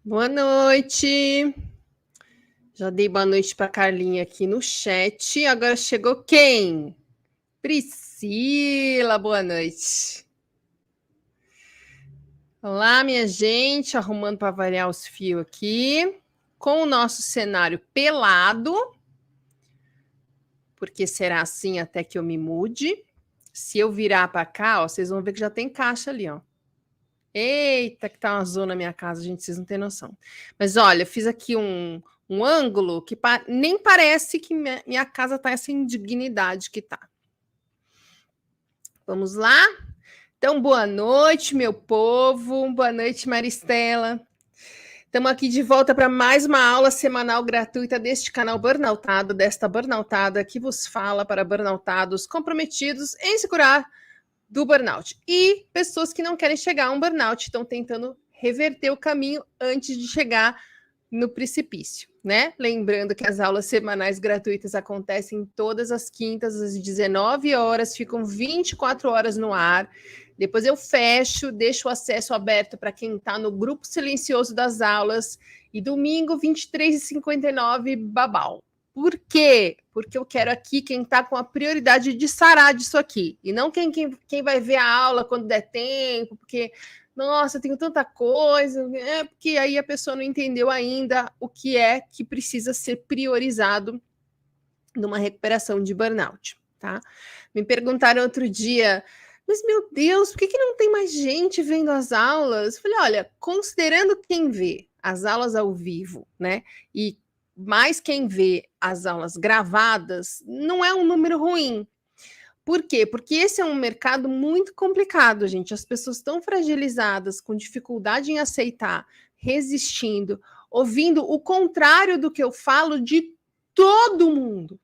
Boa noite. Já dei boa noite para Carlinha aqui no chat. Agora chegou quem? Priscila, boa noite. Olá, minha gente, arrumando para variar os fios aqui, com o nosso cenário pelado, porque será assim até que eu me mude. Se eu virar para cá, ó, vocês vão ver que já tem caixa ali, ó. Eita, que tá uma zona na minha casa, gente, vocês não têm noção. Mas olha, fiz aqui um ângulo que nem parece que minha casa tá essa indignidade que tá. Vamos lá? Então, boa noite, meu povo. Boa noite, Maristela. Estamos aqui de volta para mais uma aula semanal gratuita deste canal Burnoutado, desta Burnoutada que vos fala para burnoutados comprometidos em se curar do burnout. E pessoas que não querem chegar a um burnout, estão tentando reverter o caminho antes de chegar no precipício, né? Lembrando que as aulas semanais gratuitas acontecem todas as quintas, às 19 horas, ficam 24 horas no ar. Depois eu fecho, deixo o acesso aberto para quem está no grupo silencioso das aulas. E domingo, 23h59, babau. Por quê? Porque eu quero aqui quem está com a prioridade de sarar disso aqui. E não quem vai ver a aula quando der tempo, porque, nossa, eu tenho tanta coisa. Porque aí a pessoa não entendeu ainda o que é que precisa ser priorizado numa recuperação de burnout, tá? Me perguntaram outro dia, mas meu Deus, por que não tem mais gente vendo as aulas? Eu falei, olha, considerando quem vê as aulas ao vivo, né? E mais quem vê as aulas gravadas, não é um número ruim. Por quê? Porque esse é um mercado muito complicado, gente. As pessoas estão fragilizadas, com dificuldade em aceitar, resistindo, ouvindo o contrário do que eu falo de todo mundo.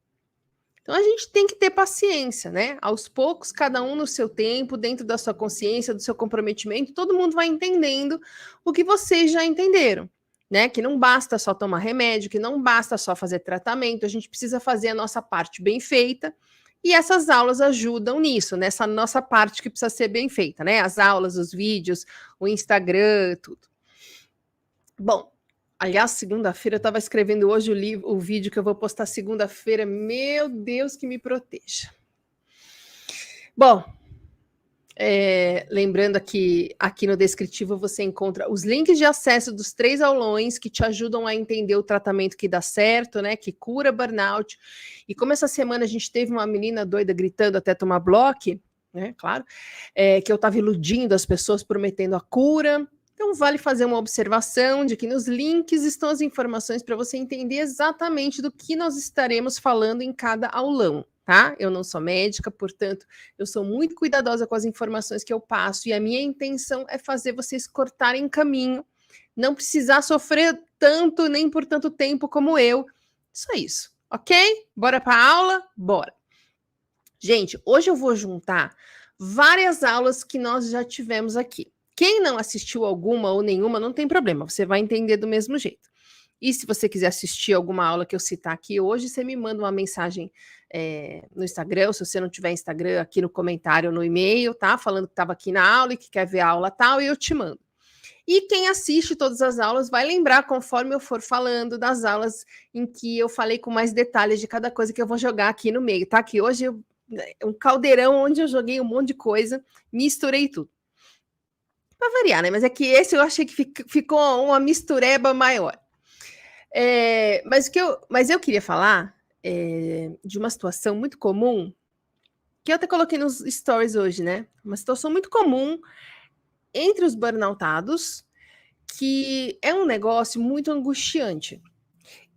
Então a gente tem que ter paciência, né? Aos poucos, cada um no seu tempo, dentro da sua consciência, do seu comprometimento, todo mundo vai entendendo o que vocês já entenderam. Né, que não basta só tomar remédio, que não basta só fazer tratamento, a gente precisa fazer a nossa parte bem feita, e essas aulas ajudam nisso, nessa nossa parte que precisa ser bem feita, né? As aulas, os vídeos, o Instagram, tudo. Bom, aliás, segunda-feira eu estava escrevendo hoje o vídeo que eu vou postar segunda-feira, meu Deus que me proteja. Bom, lembrando aqui no descritivo você encontra os links de acesso dos 3 aulões que te ajudam a entender o tratamento que dá certo, né? Que cura burnout. E como essa semana a gente teve uma menina doida gritando até tomar bloco, né? Claro, que eu estava iludindo as pessoas, prometendo a cura. Então vale fazer uma observação de que nos links estão as informações para você entender exatamente do que nós estaremos falando em cada aulão. Tá? Eu não sou médica, portanto, eu sou muito cuidadosa com as informações que eu passo e a minha intenção é fazer vocês cortarem caminho, não precisar sofrer tanto nem por tanto tempo como eu. Só isso, ok? Bora para a aula? Bora! Gente, hoje eu vou juntar várias aulas que nós já tivemos aqui. Quem não assistiu alguma ou nenhuma, não tem problema, você vai entender do mesmo jeito. E se você quiser assistir alguma aula que eu citar aqui hoje, você me manda uma mensagem no Instagram, ou se você não tiver Instagram, aqui no comentário, no e-mail, tá? Falando que estava aqui na aula e que quer ver a aula tal, e eu te mando. E quem assiste todas as aulas vai lembrar, conforme eu for falando, das aulas em que eu falei com mais detalhes de cada coisa que eu vou jogar aqui no meio, tá? Que hoje é um caldeirão onde eu joguei um monte de coisa, misturei tudo. Para variar, né? Mas é que esse eu achei que ficou uma mistureba maior. Mas eu queria falar de uma situação muito comum, que eu até coloquei nos stories hoje, né? Uma situação muito comum entre os burnoutados, que é um negócio muito angustiante.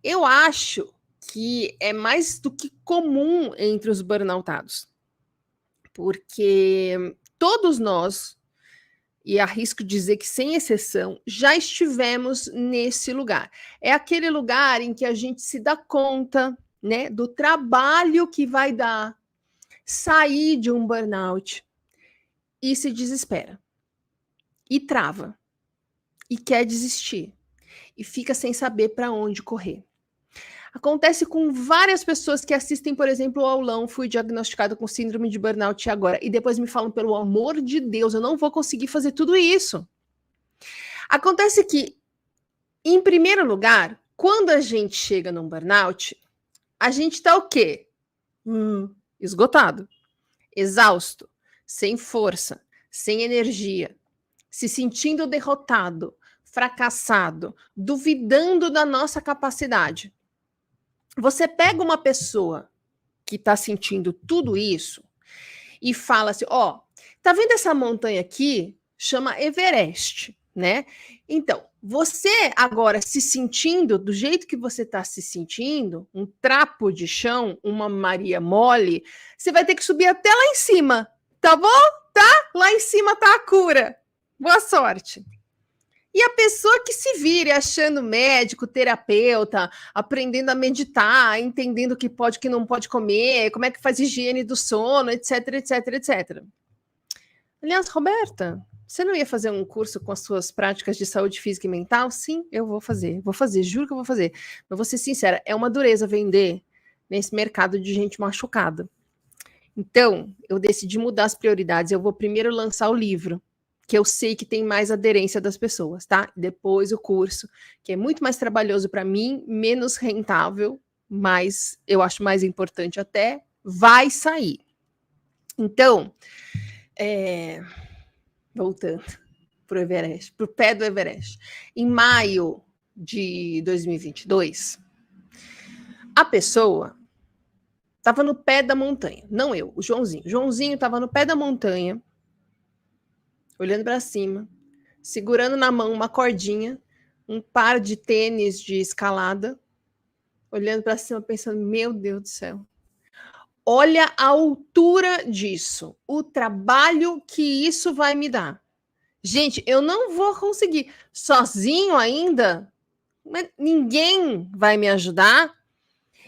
Eu acho que é mais do que comum entre os burnoutados, porque todos nós, e arrisco dizer que sem exceção, já estivemos nesse lugar. É aquele lugar em que a gente se dá conta, né, do trabalho que vai dar sair de um burnout e se desespera, e trava, e quer desistir, e fica sem saber para onde correr. Acontece com várias pessoas que assistem, por exemplo, o aulão, fui diagnosticado com síndrome de burnout agora, e depois me falam, pelo amor de Deus, eu não vou conseguir fazer tudo isso. Acontece que Em primeiro lugar, quando a gente chega num burnout, a gente tá o quê? Esgotado, exausto, sem força, sem energia, se sentindo derrotado, fracassado, duvidando da nossa capacidade. Você pega uma pessoa que está sentindo tudo isso e fala assim, ó, tá vendo essa montanha aqui? Chama Everest, né? Então, você agora se sentindo do jeito que você está se sentindo, um trapo de chão, uma Maria mole, você vai ter que subir até lá em cima, tá bom? Tá? Lá em cima tá a cura. Boa sorte. E a pessoa que se vire achando médico, terapeuta, aprendendo a meditar, entendendo o que pode e que não pode comer, como é que faz higiene do sono, etc, etc, etc. Aliás, Roberta, você não ia fazer um curso com as suas práticas de saúde física e mental? Sim, eu vou fazer, juro que eu vou fazer. Mas vou ser sincera, é uma dureza vender nesse mercado de gente machucada. Então, eu decidi mudar as prioridades. Eu vou primeiro lançar o livro, que eu sei que tem mais aderência das pessoas, tá? Depois o curso, que é muito mais trabalhoso para mim, menos rentável, mas eu acho mais importante até, vai sair. Então, voltando para o Everest, para o pé do Everest. Em maio de 2022, a pessoa estava no pé da montanha, não eu, o Joãozinho. O Joãozinho estava no pé da montanha, olhando para cima, segurando na mão uma cordinha, um par de tênis de escalada, olhando para cima, pensando, meu Deus do céu. Olha a altura disso, o trabalho que isso vai me dar. Gente, eu não vou conseguir sozinho ainda, ninguém vai me ajudar.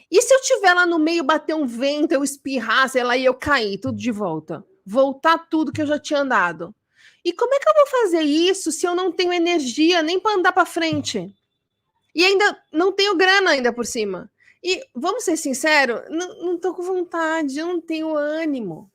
E se eu estiver lá no meio, bater um vento, eu espirrar, sei lá, e eu cair, tudo de volta? Voltar tudo que eu já tinha andado. E como é que eu vou fazer isso se eu não tenho energia nem para andar para frente? E ainda não tenho grana ainda por cima. E vamos ser sinceros, não tô com vontade, eu não tenho ânimo.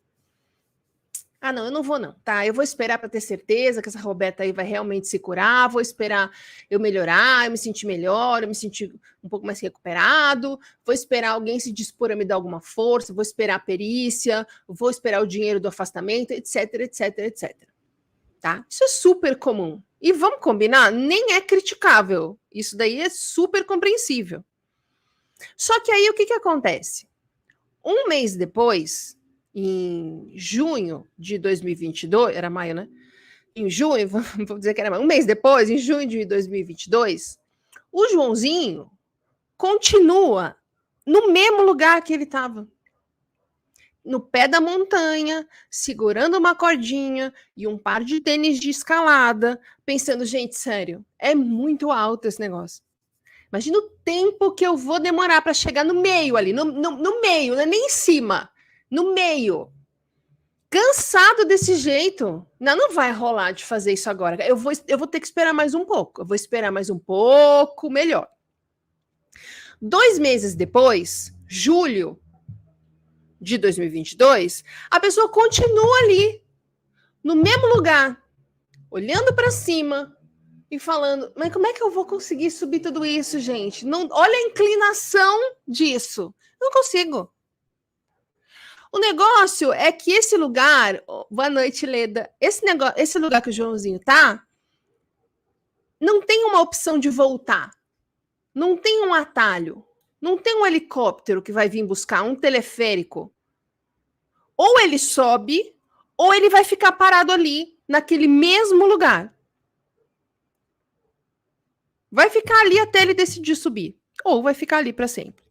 Ah, não, eu não vou não, tá? Eu vou esperar para ter certeza que essa Roberta aí vai realmente se curar, vou esperar eu melhorar, eu me sentir melhor, eu me sentir um pouco mais recuperado, vou esperar alguém se dispor a me dar alguma força, vou esperar a perícia, vou esperar o dinheiro do afastamento, etc, etc, etc. Tá? Isso é super comum. E vamos combinar, nem é criticável. Isso daí é super compreensível. Só que aí o que acontece? Um mês depois, em junho de 2022, era maio, né? Em junho, vou dizer que era maio, um mês depois, em junho de 2022, o Joãozinho continua no mesmo lugar que ele estava. No pé da montanha, segurando uma cordinha e um par de tênis de escalada, pensando, gente, sério, é muito alto esse negócio. Imagina o tempo que eu vou demorar para chegar no meio ali, no meio, não é nem em cima, no meio. Cansado desse jeito. Não vai rolar de fazer isso agora. Eu vou ter que esperar mais um pouco. Eu vou esperar mais um pouco, melhor. 2 meses depois, julho de 2022, a pessoa continua ali, no mesmo lugar, olhando para cima e falando, mas como é que eu vou conseguir subir tudo isso, gente? Não, olha a inclinação disso. Não consigo. O negócio é que esse lugar, boa noite, Leda, esse lugar que o Joãozinho tá, não tem uma opção de voltar. Não tem um atalho. Não tem um helicóptero que vai vir buscar, um teleférico. Ou ele sobe, ou ele vai ficar parado ali, naquele mesmo lugar. Vai ficar ali até ele decidir subir. Ou vai ficar ali para sempre.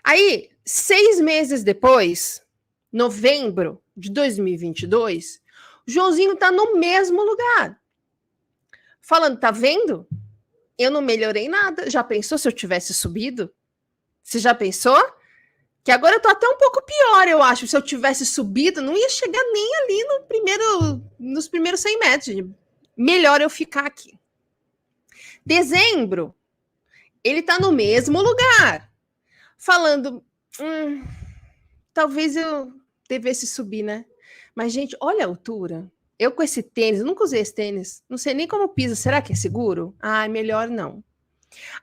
Aí, 6 meses depois, novembro de 2022, o Joãozinho tá no mesmo lugar. Falando, tá vendo? Eu não melhorei nada. Já pensou se eu tivesse subido? Você já pensou? Que agora eu tô até um pouco pior, eu acho. Se eu tivesse subido, não ia chegar nem ali nos primeiros 100 metros. Melhor eu ficar aqui. Dezembro, ele tá no mesmo lugar. Falando, talvez eu devesse subir, né? Mas, gente, olha a altura. Eu com esse tênis, eu nunca usei esse tênis. Não sei nem como pisa. Será que é seguro? Ah, melhor não.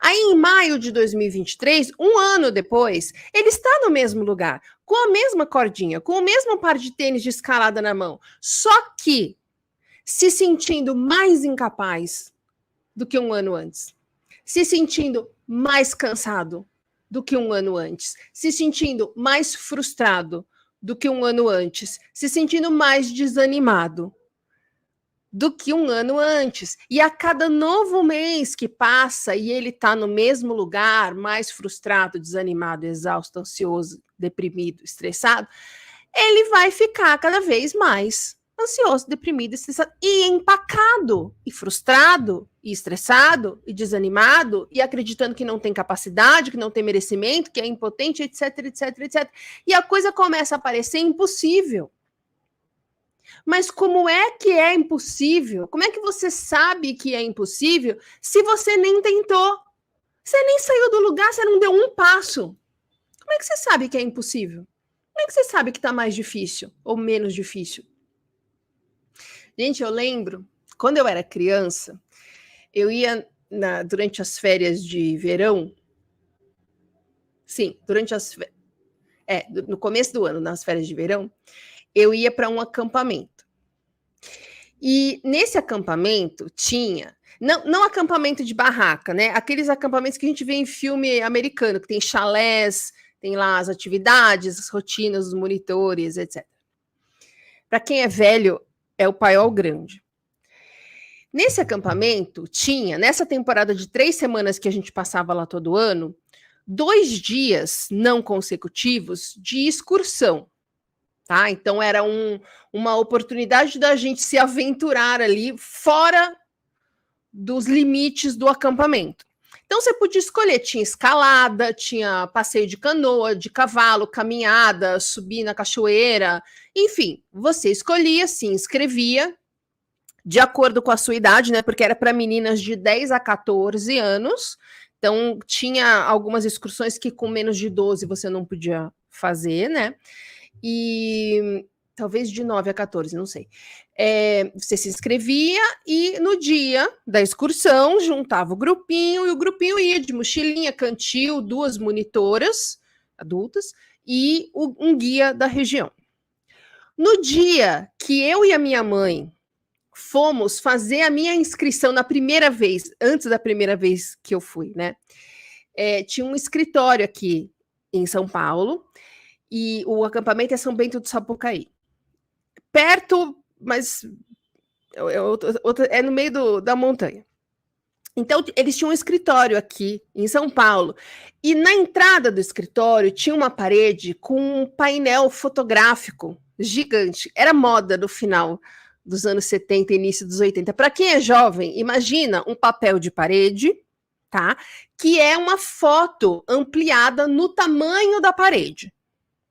Aí, em maio de 2023, um ano depois, ele está no mesmo lugar, com a mesma cordinha, com o mesmo par de tênis de escalada na mão, só que se sentindo mais incapaz do que um ano antes, se sentindo mais cansado do que um ano antes, se sentindo mais frustrado do que um ano antes, se sentindo mais desanimado do que um ano antes. E a cada novo mês que passa e ele está no mesmo lugar, mais frustrado, desanimado, exausto, ansioso, deprimido, estressado, ele vai ficar cada vez mais ansioso, deprimido, estressado e empacado, e frustrado, e estressado, e desanimado, e acreditando que não tem capacidade, que não tem merecimento, que é impotente, etc, etc, etc. E a coisa começa a parecer impossível. Mas como é impossível? Como é que você sabe que é impossível se você nem tentou? Você nem saiu do lugar, você não deu um passo. Como é que você sabe que é impossível? Como é que você sabe que está mais difícil ou menos difícil? Gente, eu lembro, quando eu era criança, eu ia durante as férias de verão. Sim, no começo do ano, nas férias de verão, eu ia para um acampamento. E nesse acampamento tinha, não acampamento de barraca, né? Aqueles acampamentos que a gente vê em filme americano, que tem chalés, tem lá as atividades, as rotinas, os monitores, etc. Para quem é velho, é o Paiol Grande. Nesse acampamento tinha, nessa temporada de 3 semanas que a gente passava lá todo ano, 2 dias não consecutivos de excursão. Tá? Então era uma oportunidade da gente se aventurar ali fora dos limites do acampamento. Então você podia escolher, tinha escalada, tinha passeio de canoa, de cavalo, caminhada, subir na cachoeira, enfim, você escolhia, se inscrevia de acordo com a sua idade, né? Porque era para meninas de 10 a 14 anos. Então tinha algumas excursões que com menos de 12 você não podia fazer, né? E talvez de 9 a 14, não sei. Você se inscrevia e no dia da excursão juntava o grupinho e o grupinho ia de mochilinha, cantil, 2 monitoras adultas e um guia da região. No dia que eu e a minha mãe fomos fazer a minha inscrição na primeira vez, antes da primeira vez que eu fui, né? Tinha um escritório aqui em São Paulo, e o acampamento é São Bento do Sapucaí. Perto, mas é no meio da montanha. Então, eles tinham um escritório aqui em São Paulo. E na entrada do escritório tinha uma parede com um painel fotográfico gigante. Era moda no final dos anos 70, início dos 80. Para quem é jovem, imagina um papel de parede, tá? Que é uma foto ampliada no tamanho da parede.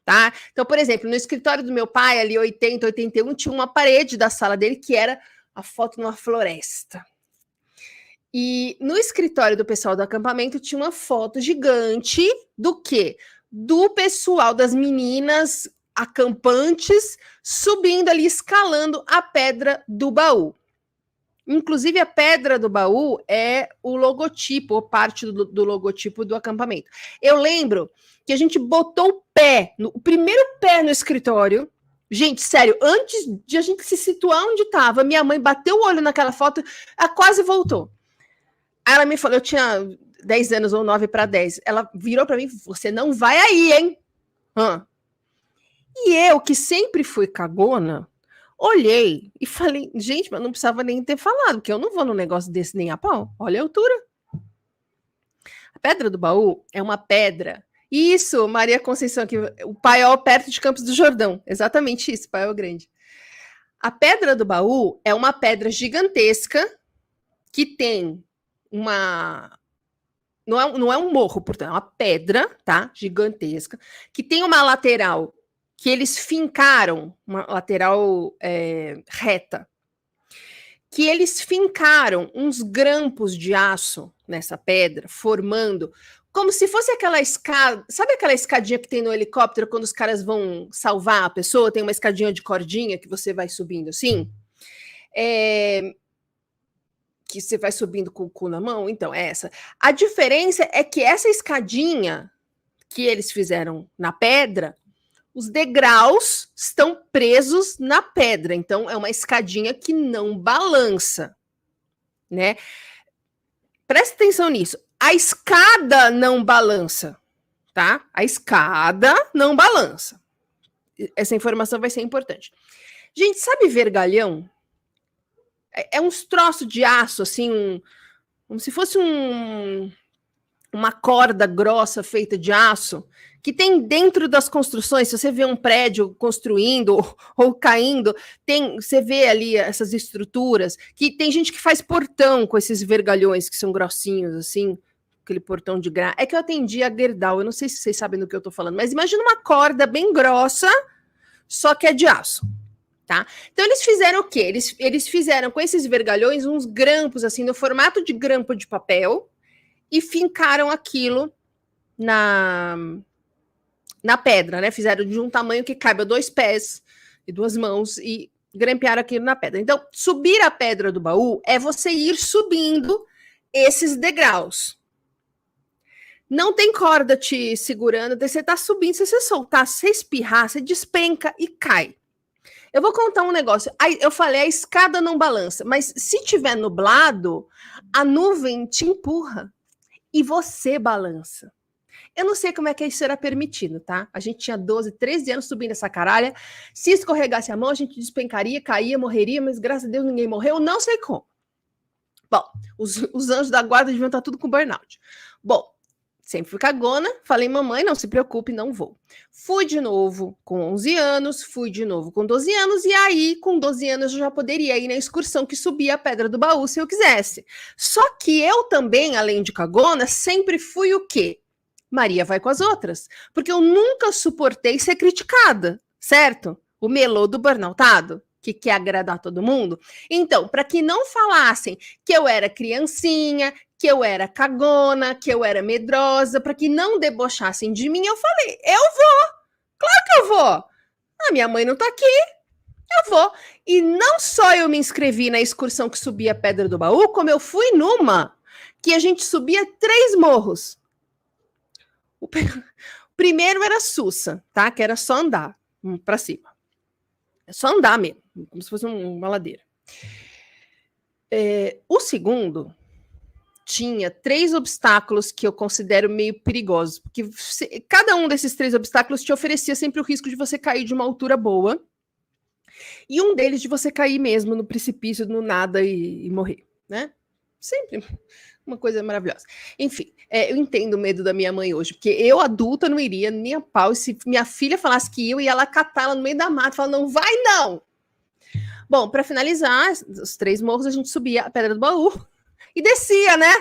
Tá? Então, por exemplo, no escritório do meu pai, ali 80, 81, tinha uma parede da sala dele que era a foto numa floresta. E no escritório do pessoal do acampamento tinha uma foto gigante do quê? Do pessoal, das meninas acampantes, subindo ali, escalando a Pedra do Baú. Inclusive, a Pedra do Baú é o logotipo, ou parte do logotipo do acampamento. Eu lembro que a gente botou o primeiro pé no escritório. Gente, sério, antes de a gente se situar onde estava, minha mãe bateu o olho naquela foto, ela quase voltou. Aí ela me falou, eu tinha 10 anos ou 9 para 10. Ela virou para mim, você não vai aí, hein? E eu, que sempre fui cagona, olhei e falei, gente, mas não precisava nem ter falado, porque eu não vou num negócio desse nem a pau. Olha a altura. A Pedra do Baú é uma pedra. Isso, Maria Conceição, aqui, o Paiol perto de Campos do Jordão. Exatamente isso, Paiol Grande. A Pedra do Baú é uma pedra gigantesca que tem uma... Não é um morro, portanto, é uma pedra, tá? Gigantesca, que tem uma lateral que eles fincaram, uma lateral reta, que eles fincaram uns grampos de aço nessa pedra, formando como se fosse aquela escada, sabe aquela escadinha que tem no helicóptero quando os caras vão salvar a pessoa, tem uma escadinha de cordinha que você vai subindo assim? que você vai subindo com o cu na mão? Então, é essa. A diferença é que essa escadinha que eles fizeram na pedra, os degraus estão presos na pedra. Então, é uma escadinha que não balança, né? Presta atenção nisso. A escada não balança, tá? A escada não balança. Essa informação vai ser importante. Gente, sabe vergalhão? É uns troços de aço, assim, como se fosse uma corda grossa feita de aço, que tem dentro das construções. Se você vê um prédio construindo ou caindo, você vê ali essas estruturas, que tem gente que faz portão com esses vergalhões que são grossinhos, assim, aquele portão de grã. É que eu atendi a Gerdau, eu não sei se vocês sabem do que eu tô falando, mas imagina uma corda bem grossa, só que é de aço. Tá? Então, eles fizeram o quê? Eles fizeram com esses vergalhões uns grampos, assim, no formato de grampo de papel, e fincaram aquilo na pedra, né? Fizeram de um tamanho que caiba 2 pés e 2 mãos e grampearam aquilo na pedra. Então, subir a pedra do baú é você ir subindo esses degraus. Não tem corda te segurando, você tá subindo, se você soltar, se você espirrar, você despenca e cai. Eu vou contar um negócio. Eu falei, a escada não balança, mas se tiver nublado, a nuvem te empurra e você balança. Eu não sei como é que isso era permitido, tá? A gente tinha 12, 13 anos subindo essa caralha. Se escorregasse a mão, a gente despencaria, caía, morreria, mas graças a Deus ninguém morreu, não sei como. Bom, os anjos da guarda deviam estar tudo com burnout. Bom, sempre fui cagona, falei, mamãe, não se preocupe, não vou. Fui de novo com 11 anos, fui de novo com 12 anos, e aí, com 12 anos, eu já poderia ir na excursão que subia a Pedra do Baú, se eu quisesse. Só que eu também, além de cagona, sempre fui o quê? Maria vai com as outras. Porque eu nunca suportei ser criticada, certo? O melô do burnoutado, que quer agradar todo mundo. Então, para que não falassem que eu era criancinha, que eu era cagona, que eu era medrosa, para que não debochassem de mim, eu falei, eu vou, claro que eu vou. A minha mãe não tá aqui, eu vou. E não só eu me inscrevi na excursão que subia a Pedra do Baú, como eu fui numa que a gente subia 3 morros. O primeiro era Sussa, tá? Que era só andar para cima. É só andar mesmo, como se fosse uma ladeira. O segundo tinha 3 obstáculos que eu considero meio perigosos, porque cada um desses 3 obstáculos te oferecia sempre o risco de você cair de uma altura boa, e um deles de você cair mesmo no precipício, no nada e morrer, né? Sempre uma coisa maravilhosa. Enfim, eu entendo o medo da minha mãe hoje, porque eu, adulta, não iria nem a pau, e se minha filha falasse que eu ia lá catá-la no meio da mata, falar, não vai não! Bom, para finalizar, os 3 morros, a gente subia a Pedra do Baú, e descia, né?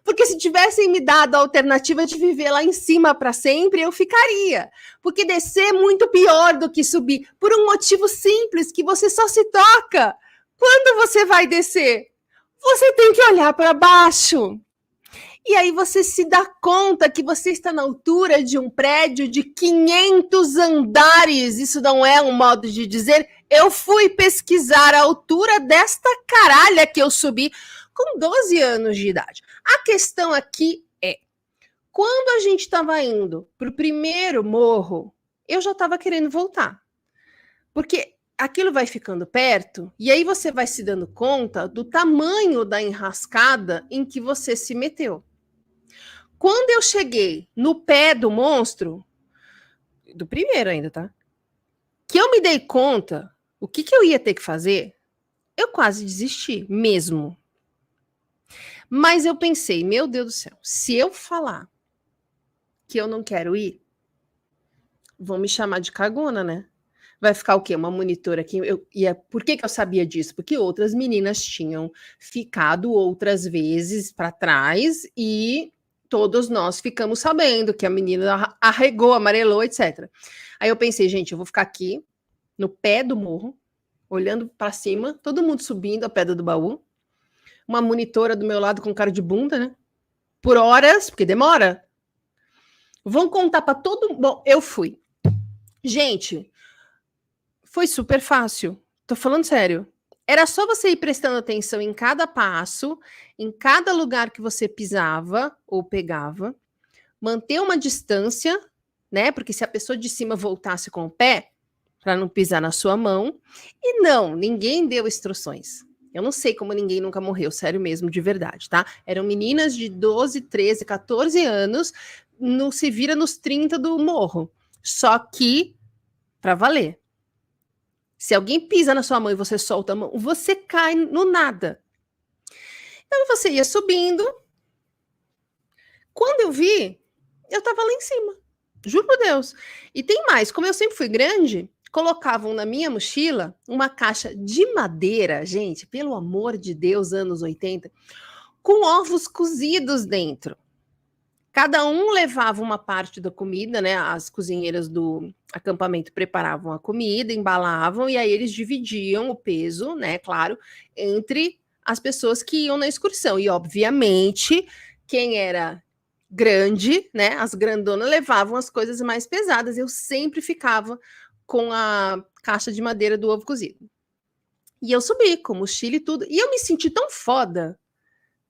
Porque se tivessem me dado a alternativa de viver lá em cima para sempre, eu ficaria. Porque descer é muito pior do que subir, por um motivo simples, que você só se toca quando você vai descer. Você tem que olhar para baixo. E aí você se dá conta que você está na altura de um prédio de 500 andares. Isso não é um modo de dizer. Eu fui pesquisar a altura desta caralha que eu subi com 12 anos de idade. A questão aqui é, quando a gente estava indo para o primeiro morro, eu já estava querendo voltar. Porque aquilo vai ficando perto, e aí você vai se dando conta do tamanho da enrascada em que você se meteu. Quando eu cheguei no pé do monstro, do primeiro ainda, tá? Que eu me dei conta, o que eu ia ter que fazer, eu quase desisti, mesmo. Mas eu pensei, meu Deus do céu, se eu falar que eu não quero ir, vão me chamar de cagona, né? Vai ficar o quê? Uma monitora aqui. Por que eu sabia disso? Porque outras meninas tinham ficado outras vezes para trás e todos nós ficamos sabendo que a menina arregou, amarelou, etc. Aí eu pensei, gente, eu vou ficar aqui no pé do morro, olhando para cima, todo mundo subindo a Pedra do Baú, uma monitora do meu lado com cara de bunda, né? Por horas, porque demora. Vão contar para todo mundo. Bom, eu fui. Gente, foi super fácil. Tô falando sério. Era só você ir prestando atenção em cada passo, em cada lugar que você pisava ou pegava, manter uma distância, né? Porque se a pessoa de cima voltasse com o pé, para não pisar na sua mão, e não, ninguém deu instruções. Eu não sei como ninguém nunca morreu, sério mesmo, de verdade, tá? Eram meninas de 12, 13, 14 anos, não se vira nos 30 do morro. Só que, para valer. Se alguém pisa na sua mão e você solta a mão, você cai no nada. Então você ia subindo. Quando eu vi, eu tava lá em cima. Juro por Deus. E tem mais, como eu sempre fui grande, colocavam na minha mochila uma caixa de madeira, gente, pelo amor de Deus, anos 80, com ovos cozidos dentro. Cada um levava uma parte da comida, né? As cozinheiras do acampamento preparavam a comida, embalavam, e aí eles dividiam o peso, né? Claro, entre as pessoas que iam na excursão. E, obviamente, quem era grande, né? As grandonas levavam as coisas mais pesadas. Eu sempre ficava com a caixa de madeira do ovo cozido. E eu subi com mochila e tudo. E eu me senti tão foda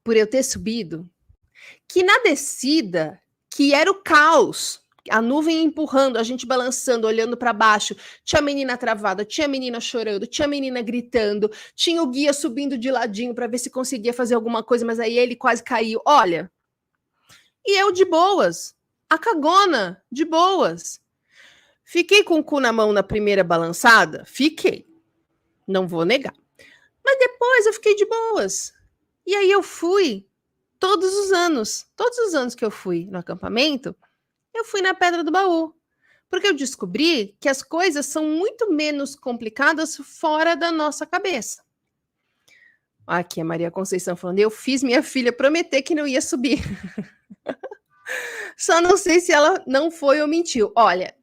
por eu ter subido que na descida, que era o caos, a nuvem empurrando, a gente balançando, olhando para baixo, tinha menina travada, tinha menina chorando, tinha menina gritando, tinha o guia subindo de ladinho para ver se conseguia fazer alguma coisa, mas aí ele quase caiu. Olha, e eu de boas, a cagona, de boas. Fiquei com o cu na mão na primeira balançada? Fiquei, não vou negar. Mas depois eu fiquei de boas. E aí eu fui todos os anos que eu fui no acampamento, eu fui na Pedra do Baú. Porque eu descobri que as coisas são muito menos complicadas fora da nossa cabeça. Aqui a Maria Conceição falando, eu fiz minha filha prometer que não ia subir. Só não sei se ela não foi ou mentiu. Olha,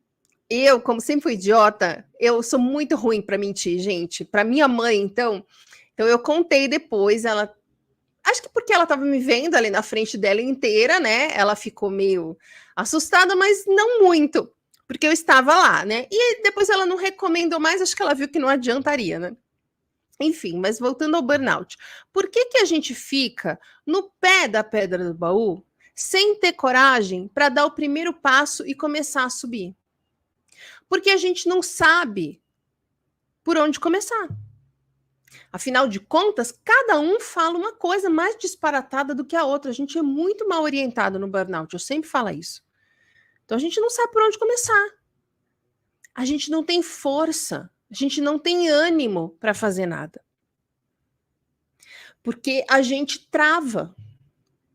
eu, como sempre fui idiota, eu sou muito ruim para mentir, gente. Para minha mãe, então eu contei depois, ela acho que porque ela estava me vendo ali na frente dela inteira, né? Ela ficou meio assustada, mas não muito, porque eu estava lá, né? E depois ela não recomendou mais, acho que ela viu que não adiantaria, né? Enfim, mas voltando ao burnout. Por que a gente fica no pé da Pedra do Baú sem ter coragem para dar o primeiro passo e começar a subir? Porque a gente não sabe por onde começar. Afinal de contas, cada um fala uma coisa mais disparatada do que a outra. A gente é muito mal orientado no burnout, eu sempre falo isso. Então a gente não sabe por onde começar. A gente não tem força, a gente não tem ânimo para fazer nada. Porque a gente trava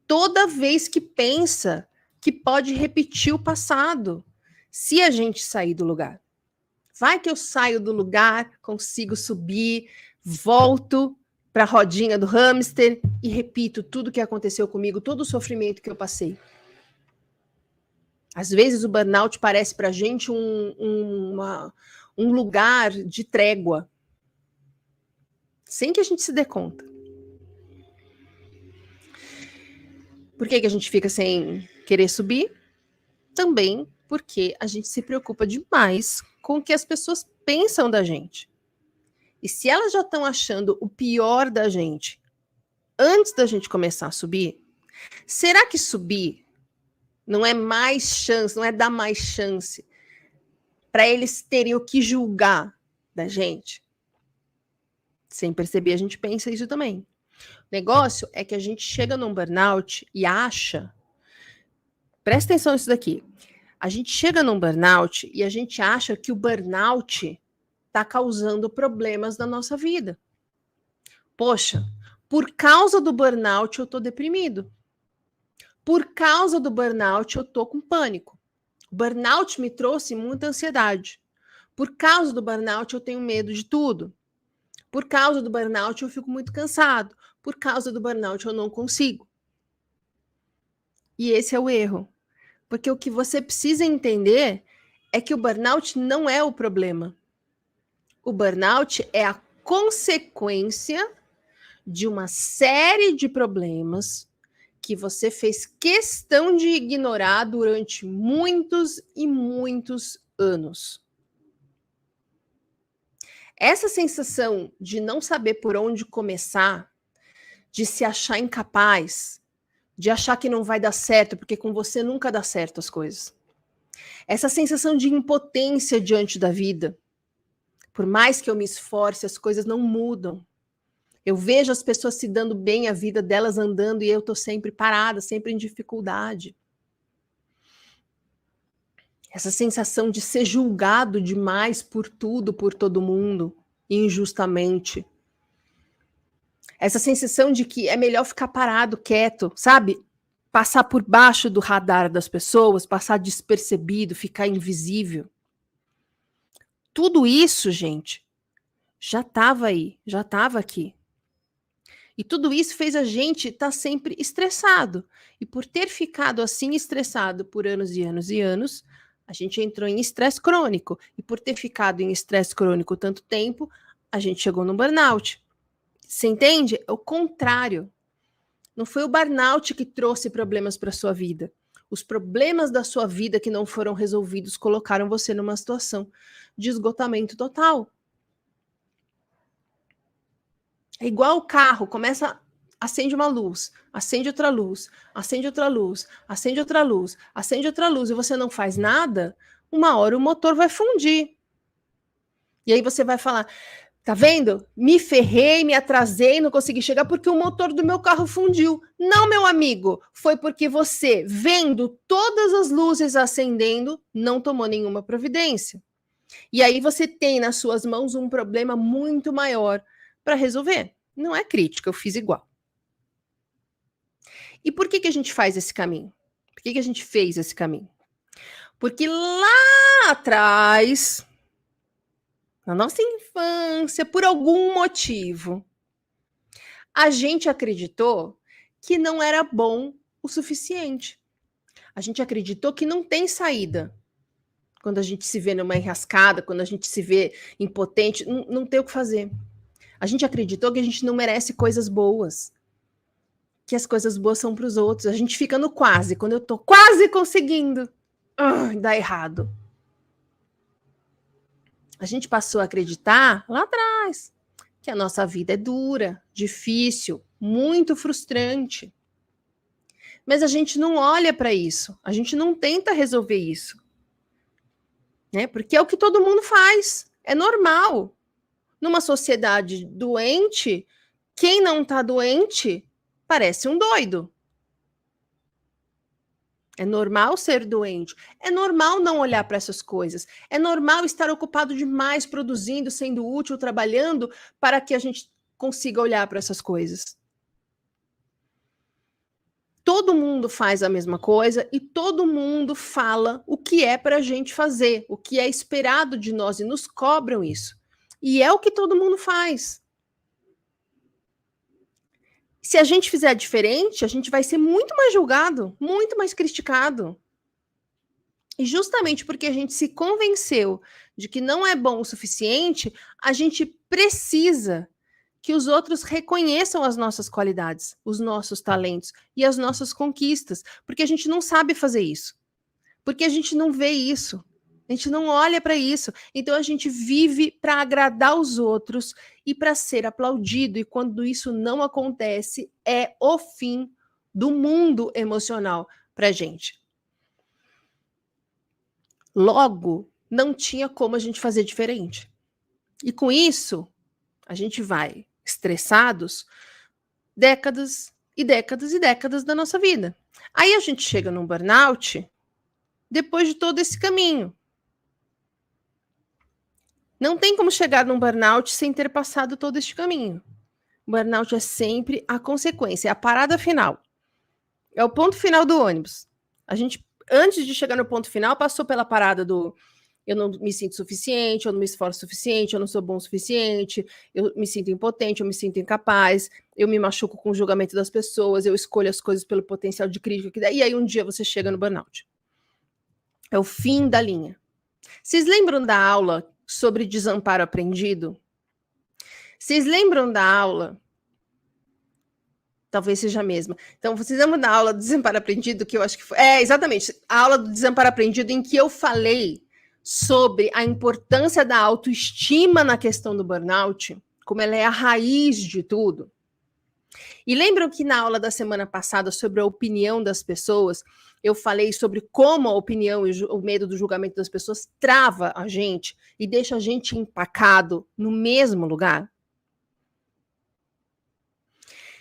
toda vez que pensa que pode repetir o passado, se a gente sair do lugar. Vai que eu saio do lugar, consigo subir, volto para a rodinha do hamster e repito tudo que aconteceu comigo, todo o sofrimento que eu passei. Às vezes o burnout parece para a gente um lugar de trégua, sem que a gente se dê conta. Por que a gente fica sem querer subir? Também porque a gente se preocupa demais com o que as pessoas pensam da gente. E se elas já estão achando o pior da gente antes da gente começar a subir, será que subir não é mais chance, não é dar mais chance para eles terem o que julgar da gente? Sem perceber, a gente pensa isso também. O negócio é que a gente chega num burnout e acha. Presta atenção nisso daqui. A gente chega num burnout e a gente acha que o burnout está causando problemas na nossa vida. Poxa, por causa do burnout eu estou deprimido. Por causa do burnout eu estou com pânico. O burnout me trouxe muita ansiedade. Por causa do burnout eu tenho medo de tudo. Por causa do burnout eu fico muito cansado. Por causa do burnout eu não consigo. E esse é o erro. Porque o que você precisa entender é que o burnout não é o problema. O burnout é a consequência de uma série de problemas que você fez questão de ignorar durante muitos e muitos anos. Essa sensação de não saber por onde começar, de se achar incapaz, de achar que não vai dar certo, porque com você nunca dá certo as coisas. Essa sensação de impotência diante da vida, por mais que eu me esforce, as coisas não mudam. Eu vejo as pessoas se dando bem, a vida delas andando, e eu estou sempre parada, sempre em dificuldade. Essa sensação de ser julgado demais por tudo, por todo mundo, injustamente. Essa sensação de que é melhor ficar parado, quieto, sabe? Passar por baixo do radar das pessoas, passar despercebido, ficar invisível. Tudo isso, gente, já estava aí, já estava aqui. E tudo isso fez a gente estar sempre estressado. E por ter ficado assim estressado por anos e anos e anos, a gente entrou em estresse crônico. E por ter ficado em estresse crônico tanto tempo, a gente chegou no burnout. Você entende? É o contrário. Não foi o burnout que trouxe problemas para a sua vida. Os problemas da sua vida que não foram resolvidos colocaram você numa situação de esgotamento total. É igual o carro, começa, acende uma luz, acende outra luz, acende outra luz, acende outra luz, acende outra luz, e você não faz nada, uma hora o motor vai fundir. E aí você vai falar, tá vendo? Me ferrei, me atrasei, não consegui chegar porque o motor do meu carro fundiu. Não, meu amigo, foi porque você, vendo todas as luzes acendendo, não tomou nenhuma providência. E aí você tem nas suas mãos um problema muito maior para resolver. Não é crítica, eu fiz igual. E por que a gente faz esse caminho? Por que a gente fez esse caminho? Porque lá atrás, na nossa infância, por algum motivo, a gente acreditou que não era bom o suficiente. A gente acreditou que não tem saída. Quando a gente se vê numa enrascada, quando a gente se vê impotente, não tem o que fazer. A gente acreditou que a gente não merece coisas boas. Que as coisas boas são para os outros. A gente fica no quase. Quando eu tô quase conseguindo, dá errado. A gente passou a acreditar lá atrás que a nossa vida é dura, difícil, muito frustrante. Mas a gente não olha para isso. A gente não tenta resolver isso. Né? Porque é o que todo mundo faz. É normal. Numa sociedade doente, quem não está doente parece um doido. É normal ser doente. É normal não olhar para essas coisas. É normal estar ocupado demais, produzindo, sendo útil, trabalhando, para que a gente consiga olhar para essas coisas. Todo mundo faz a mesma coisa e todo mundo fala o que é para a gente fazer, o que é esperado de nós, e nos cobram isso. E é o que todo mundo faz. Se a gente fizer diferente, a gente vai ser muito mais julgado, muito mais criticado. E justamente porque a gente se convenceu de que não é bom o suficiente, a gente precisa que os outros reconheçam as nossas qualidades, os nossos talentos e as nossas conquistas, porque a gente não sabe fazer isso. Porque a gente não vê isso. A gente não olha para isso. Então a gente vive para agradar os outros e para ser aplaudido. E quando isso não acontece, é o fim do mundo emocional para a gente. Logo, não tinha como a gente fazer diferente. E com isso, a gente vai estressados décadas e décadas e décadas da nossa vida. Aí a gente chega num burnout depois de todo esse caminho. Não tem como chegar num burnout sem ter passado todo este caminho. O burnout é sempre a consequência, é a parada final. É o ponto final do ônibus. A gente, antes de chegar no ponto final, passou pela parada do eu não me sinto suficiente, eu não me esforço o suficiente, eu não sou bom o suficiente, eu me sinto impotente, eu me sinto incapaz, eu me machuco com o julgamento das pessoas, eu escolho as coisas pelo potencial de crítica que dá, e aí um dia você chega no burnout. É o fim da linha. Vocês lembram da aula sobre desamparo aprendido? Vocês lembram da aula? Talvez seja a mesma. Então, vocês lembram da aula do desamparo aprendido, que eu acho que foi... exatamente, a aula do desamparo aprendido em que eu falei sobre a importância da autoestima na questão do burnout, como ela é a raiz de tudo. E lembram que na aula da semana passada sobre a opinião das pessoas, eu falei sobre como a opinião e o medo do julgamento das pessoas trava a gente e deixa a gente empacado no mesmo lugar?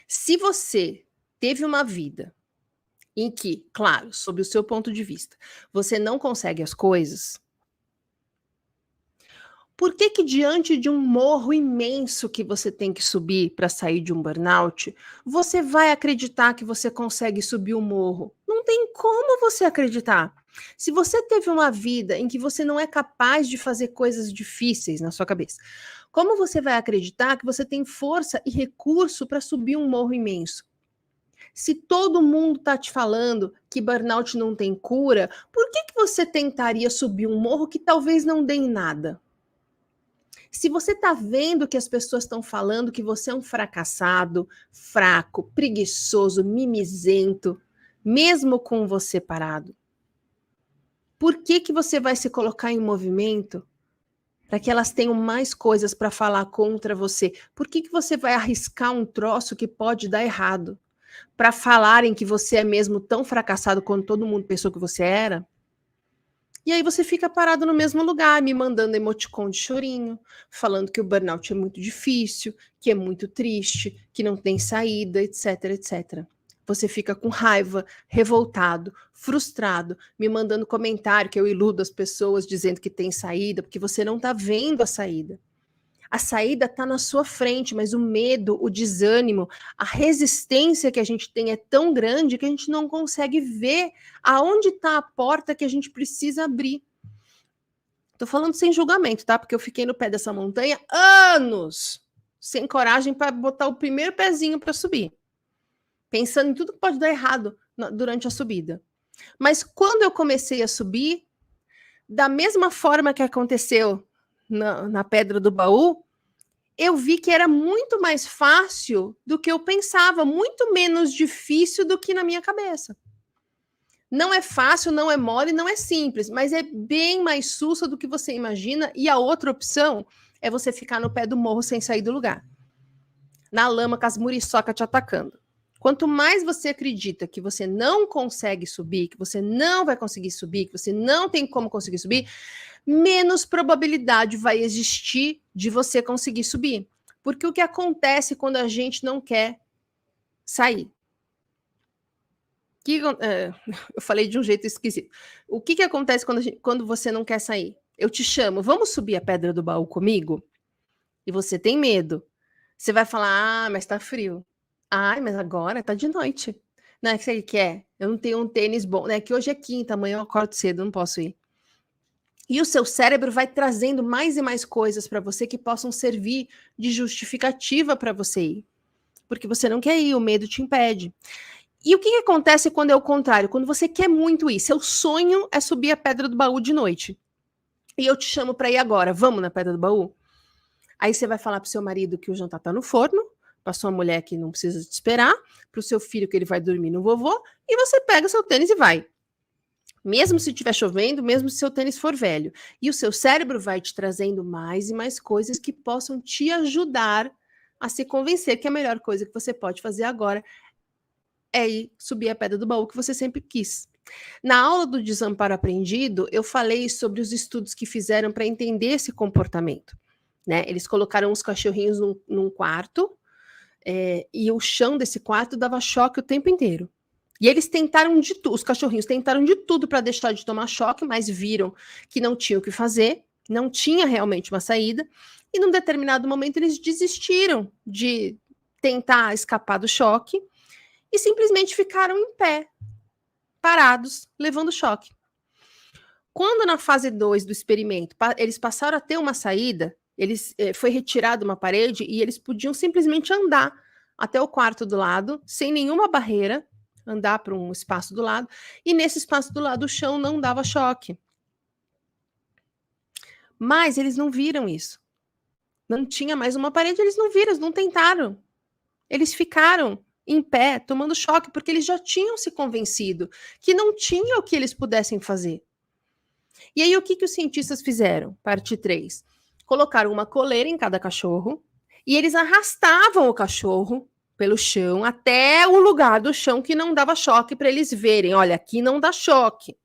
Se você teve uma vida em que, claro, sob o seu ponto de vista, você não consegue as coisas, por que que diante de um morro imenso que você tem que subir para sair de um burnout, você vai acreditar que você consegue subir o morro? Não tem como você acreditar. Se você teve uma vida em que você não é capaz de fazer coisas difíceis na sua cabeça, como você vai acreditar que você tem força e recurso para subir um morro imenso? Se todo mundo está te falando que burnout não tem cura, por que que você tentaria subir um morro que talvez não dê em nada? Se você está vendo que as pessoas estão falando que você é um fracassado, fraco, preguiçoso, mimizento, mesmo com você parado, por que que você vai se colocar em movimento para que elas tenham mais coisas para falar contra você? Por que que você vai arriscar um troço que pode dar errado? Para falarem que você é mesmo tão fracassado quanto todo mundo pensou que você era? E aí você fica parado no mesmo lugar, me mandando emoticon de chorinho, falando que o burnout é muito difícil, que é muito triste, que não tem saída, etc, etc. Você fica com raiva, revoltado, frustrado, me mandando comentário que eu iludo as pessoas dizendo que tem saída, porque você não está vendo a saída. A saída está na sua frente, mas o medo, o desânimo, a resistência que a gente tem é tão grande que a gente não consegue ver aonde está a porta que a gente precisa abrir. Estou falando sem julgamento, tá? Porque eu fiquei no pé dessa montanha anos, sem coragem para botar o primeiro pezinho para subir, pensando em tudo que pode dar errado durante a subida. Mas quando eu comecei a subir, da mesma forma que aconteceu na Pedra do Baú, eu vi que era muito mais fácil do que eu pensava, muito menos difícil do que na minha cabeça. Não é fácil, não é mole, não é simples, mas é bem mais sussa do que você imagina. E a outra opção é você ficar no pé do morro sem sair do lugar, na lama com as muriçocas te atacando. Quanto mais você acredita que você não consegue subir, que você não vai conseguir subir, que você não tem como conseguir subir, menos probabilidade vai existir de você conseguir subir. Porque o que acontece quando a gente não quer sair? Eu falei de um jeito esquisito. O que acontece quando você não quer sair? Eu te chamo, vamos subir a Pedra do Baú comigo? E você tem medo. Você vai falar, mas tá frio. Ai, mas agora tá de noite. Não é que você quer? Eu não tenho um tênis bom, né? Que hoje é quinta, amanhã eu acordo cedo, não posso ir. E o seu cérebro vai trazendo mais e mais coisas para você que possam servir de justificativa para você ir. Porque você não quer ir, o medo te impede. E o que acontece quando é o contrário? Quando você quer muito ir, seu sonho é subir a Pedra do Baú de noite. E eu te chamo para ir agora, vamos na Pedra do Baú? Aí você vai falar pro seu marido que o jantar tá no forno, pra sua mulher que não precisa te esperar, pro seu filho que ele vai dormir no vovô, e você pega seu tênis e vai. Mesmo se estiver chovendo, mesmo se seu tênis for velho. E o seu cérebro vai te trazendo mais e mais coisas que possam te ajudar a se convencer que a melhor coisa que você pode fazer agora é ir subir a Pedra do Baú que você sempre quis. Na aula do Desamparo Aprendido, eu falei sobre os estudos que fizeram para entender esse comportamento. Né? Eles colocaram os cachorrinhos num quarto e o chão desse quarto dava choque o tempo inteiro. E eles tentaram de tudo, os cachorrinhos tentaram de tudo para deixar de tomar choque, mas viram que não tinha o que fazer, não tinha realmente uma saída, e num determinado momento eles desistiram de tentar escapar do choque e simplesmente ficaram em pé, parados, levando choque. Quando na fase 2 do experimento eles passaram a ter uma saída, foi retirada uma parede e eles podiam simplesmente andar até o quarto do lado, sem nenhuma barreira, andar para um espaço do lado, e nesse espaço do lado o chão não dava choque. Mas eles não viram isso. Não tinha mais uma parede, eles não viram, eles não tentaram. Eles ficaram em pé, tomando choque, porque eles já tinham se convencido que não tinha o que eles pudessem fazer. E aí, o que os cientistas fizeram? Parte 3. Colocaram uma coleira em cada cachorro e eles arrastavam o cachorro pelo chão até o lugar do chão que não dava choque para eles verem. Olha, aqui não dá choque.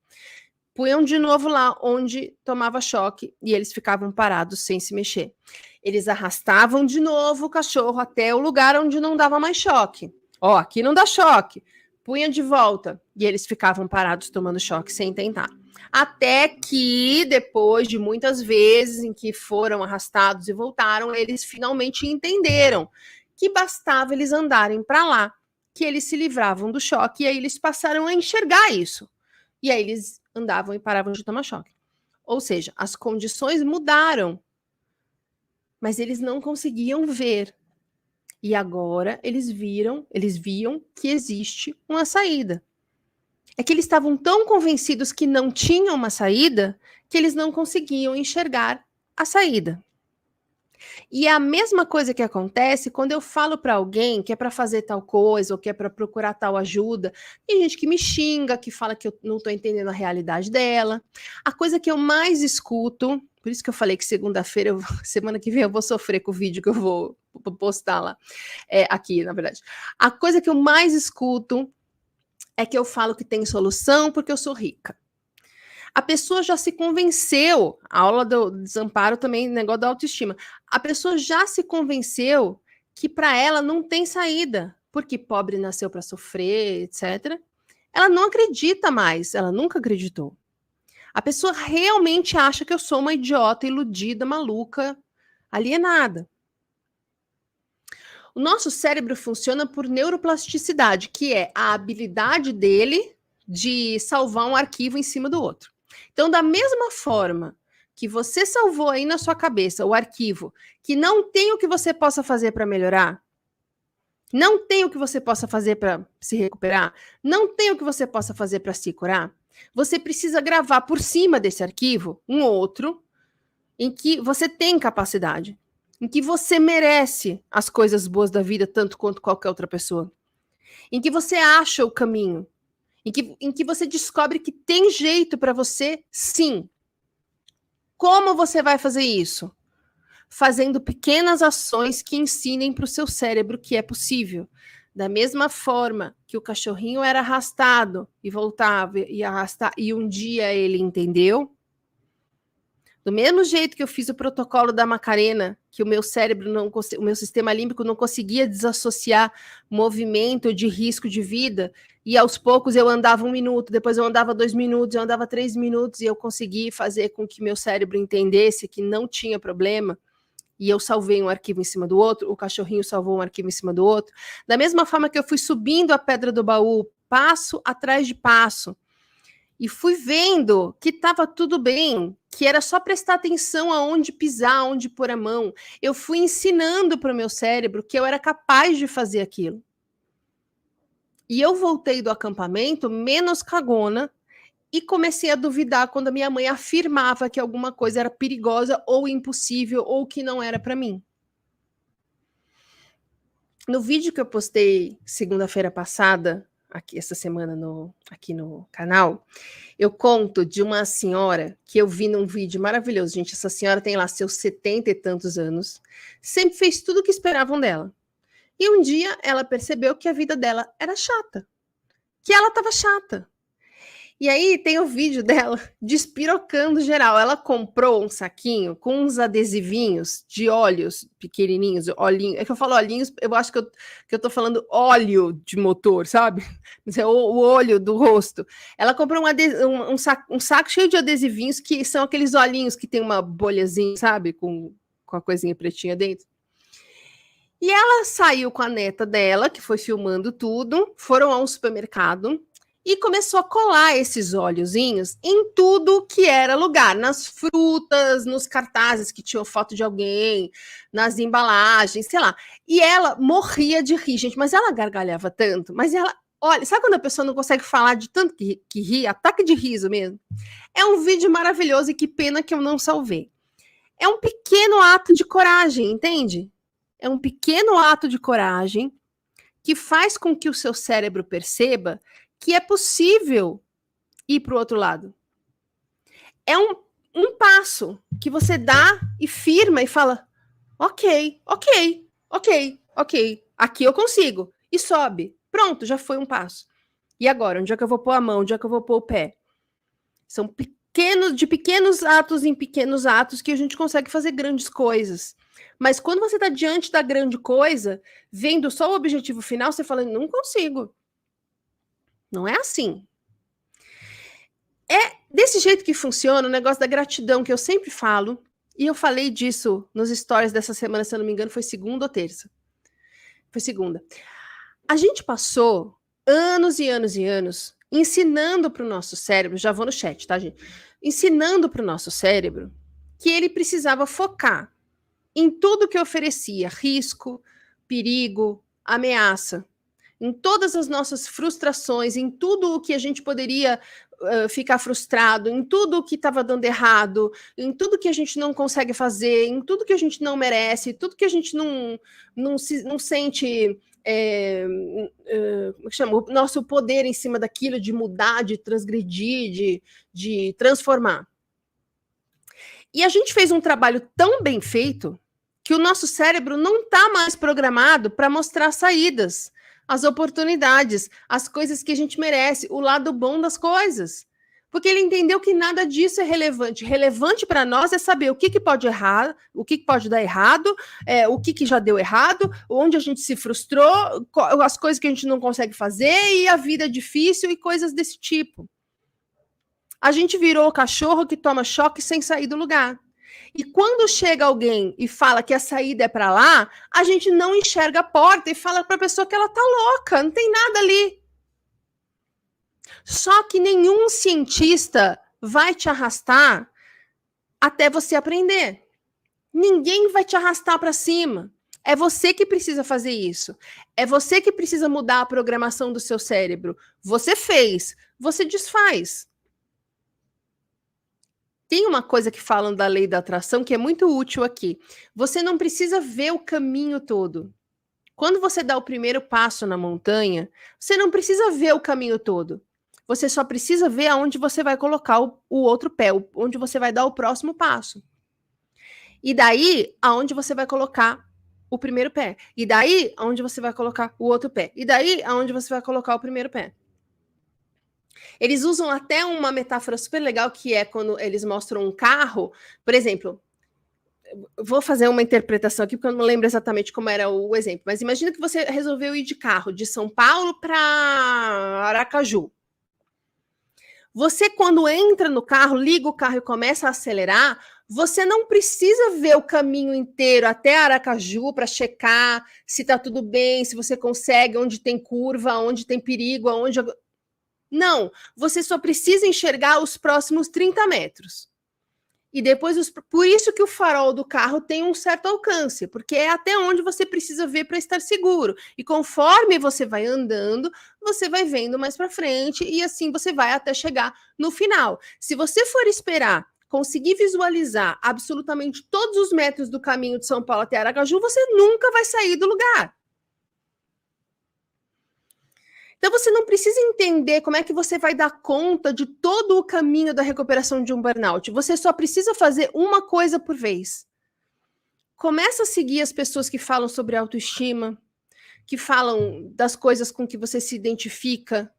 Punham de novo lá onde tomava choque e eles ficavam parados sem se mexer. Eles arrastavam de novo o cachorro até o lugar onde não dava mais choque. Ó, aqui não dá choque. Punha de volta e eles ficavam parados tomando choque sem tentar. Até que, depois de muitas vezes em que foram arrastados e voltaram, eles finalmente entenderam que bastava eles andarem para lá, que eles se livravam do choque, e aí eles passaram a enxergar isso. E aí eles andavam e paravam de tomar choque. Ou seja, as condições mudaram, mas eles não conseguiam ver. E agora eles viam que existe uma saída. É que eles estavam tão convencidos que não tinham uma saída que eles não conseguiam enxergar a saída. E é a mesma coisa que acontece quando eu falo para alguém que é para fazer tal coisa ou que é para procurar tal ajuda. Tem gente que me xinga, que fala que eu não estou entendendo a realidade dela. A coisa que eu mais escuto, por isso que eu falei que segunda-feira, semana que vem eu vou sofrer com o vídeo que eu vou postar lá, aqui, na verdade. A coisa que eu mais escuto é que eu falo que tem solução porque eu sou rica. A pessoa já se convenceu, a aula do desamparo também, negócio da autoestima, a pessoa já se convenceu que para ela não tem saída, porque pobre nasceu para sofrer, etc. Ela não acredita mais, ela nunca acreditou. A pessoa realmente acha que eu sou uma idiota, iludida, maluca, alienada. O nosso cérebro funciona por neuroplasticidade, que é a habilidade dele de salvar um arquivo em cima do outro. Então, da mesma forma que você salvou aí na sua cabeça o arquivo que não tem o que você possa fazer para melhorar, não tem o que você possa fazer para se recuperar, não tem o que você possa fazer para se curar, você precisa gravar por cima desse arquivo um outro em que você tem capacidade, em que você merece as coisas boas da vida tanto quanto qualquer outra pessoa, em que você acha o caminho, em que você descobre que tem jeito para você, sim. Como você vai fazer isso? Fazendo pequenas ações que ensinem para o seu cérebro que é possível. Da mesma forma que o cachorrinho era arrastado e voltava e arrastar, e um dia ele entendeu, do mesmo jeito que eu fiz o protocolo da Macarena, que o meu cérebro, o meu sistema límbico não conseguia desassociar movimento de risco de vida, e aos poucos eu andava 1 minuto, depois eu andava 2 minutos, eu andava 3 minutos, e eu consegui fazer com que meu cérebro entendesse que não tinha problema, e eu salvei um arquivo em cima do outro, o cachorrinho salvou um arquivo em cima do outro. Da mesma forma que eu fui subindo a pedra do baú, passo atrás de passo, e fui vendo que estava tudo bem, que era só prestar atenção aonde pisar, aonde pôr a mão. Eu fui ensinando para o meu cérebro que eu era capaz de fazer aquilo. E eu voltei do acampamento menos cagona e comecei a duvidar quando a minha mãe afirmava que alguma coisa era perigosa ou impossível ou que não era para mim. No vídeo que eu postei segunda-feira passada, aqui essa semana aqui no canal, eu conto de uma senhora que eu vi num vídeo maravilhoso, gente. Essa senhora tem lá seus 70 e tantos anos, sempre fez tudo o que esperavam dela. E um dia ela percebeu que a vida dela era chata, que ela estava chata. E aí tem o vídeo dela despirocando geral. Ela comprou um saquinho com uns adesivinhos de óleos pequenininhos, olhinho. É que eu falo olhinhos, eu acho que eu tô falando óleo de motor, sabe? O olho do rosto. Ela comprou um saco cheio de adesivinhos que são aqueles olhinhos que tem uma bolhazinha, sabe? Com a coisinha pretinha dentro. E ela saiu com a neta dela, que foi filmando tudo, foram a um supermercado e começou a colar esses óleozinhos em tudo que era lugar, nas frutas, nos cartazes que tinham foto de alguém, nas embalagens, sei lá. E ela morria de rir, gente, mas ela gargalhava tanto, mas ela, olha, sabe quando a pessoa não consegue falar de tanto que ri, ataque de riso mesmo? É um vídeo maravilhoso e que pena que eu não salvei. É um pequeno ato de coragem, entende? É um pequeno ato de coragem que faz com que o seu cérebro perceba que é possível ir para o outro lado. é um passo que você dá e firma e fala, ok, aqui eu consigo, e sobe. Pronto, já foi um passo. E agora, onde é que eu vou pôr a mão? Onde é que eu vou pôr o pé? São pequenos atos em pequenos atos que a gente consegue fazer grandes coisas. Mas quando você está diante da grande coisa, vendo só o objetivo final, você fala, não consigo. Não é assim. É desse jeito que funciona o negócio da gratidão, que eu sempre falo, e eu falei disso nos stories dessa semana, se eu não me engano, foi segunda ou terça. Foi segunda. A gente passou anos e anos e anos ensinando para o nosso cérebro, já vou no chat, tá, gente? Ensinando para o nosso cérebro que ele precisava focar em tudo que oferecia risco, perigo, ameaça, em todas as nossas frustrações, em tudo o que a gente poderia ficar frustrado, em tudo o que estava dando errado, em tudo que a gente não consegue fazer, em tudo que a gente não merece, tudo que a gente não sente como é que chama? O nosso poder em cima daquilo, de mudar, de transgredir, de transformar. E a gente fez um trabalho tão bem feito que o nosso cérebro não está mais programado para mostrar saídas, as oportunidades, as coisas que a gente merece, o lado bom das coisas. Porque ele entendeu que nada disso é relevante. Relevante para nós é saber o que pode errar, o que pode dar errado, o que já deu errado, onde a gente se frustrou, as coisas que a gente não consegue fazer e a vida é difícil e coisas desse tipo. A gente virou o cachorro que toma choque sem sair do lugar. E quando chega alguém e fala que a saída é para lá, a gente não enxerga a porta e fala para a pessoa que ela tá louca, não tem nada ali. Só que nenhum cientista vai te arrastar até você aprender. Ninguém vai te arrastar para cima. É você que precisa fazer isso. É você que precisa mudar a programação do seu cérebro. Você fez, você desfaz. Tem uma coisa que falam da lei da atração que é muito útil aqui. Você não precisa ver o caminho todo. Quando você dá o primeiro passo na montanha, você não precisa ver o caminho todo. Você só precisa ver aonde você vai colocar o outro pé, onde você vai dar o próximo passo. E daí, aonde você vai colocar o primeiro pé. E daí, aonde você vai colocar o outro pé. E daí, aonde você vai colocar o primeiro pé. Eles usam até uma metáfora super legal, que é quando eles mostram um carro, por exemplo, vou fazer uma interpretação aqui, porque eu não lembro exatamente como era o exemplo, mas imagina que você resolveu ir de carro de São Paulo para Aracaju. Você, quando entra no carro, liga o carro e começa a acelerar, você não precisa ver o caminho inteiro até Aracaju para checar se está tudo bem, se você consegue, onde tem curva, onde tem perigo, aonde... Não, você só precisa enxergar os próximos 30 metros. E depois, por isso que o farol do carro tem um certo alcance, porque é até onde você precisa ver para estar seguro. E conforme você vai andando, você vai vendo mais para frente e assim você vai até chegar no final. Se você for esperar conseguir visualizar absolutamente todos os metros do caminho de São Paulo até Aracaju, você nunca vai sair do lugar. Então, você não precisa entender como é que você vai dar conta de todo o caminho da recuperação de um burnout. Você só precisa fazer uma coisa por vez. Começa a seguir as pessoas que falam sobre autoestima, que falam das coisas com que você se identifica,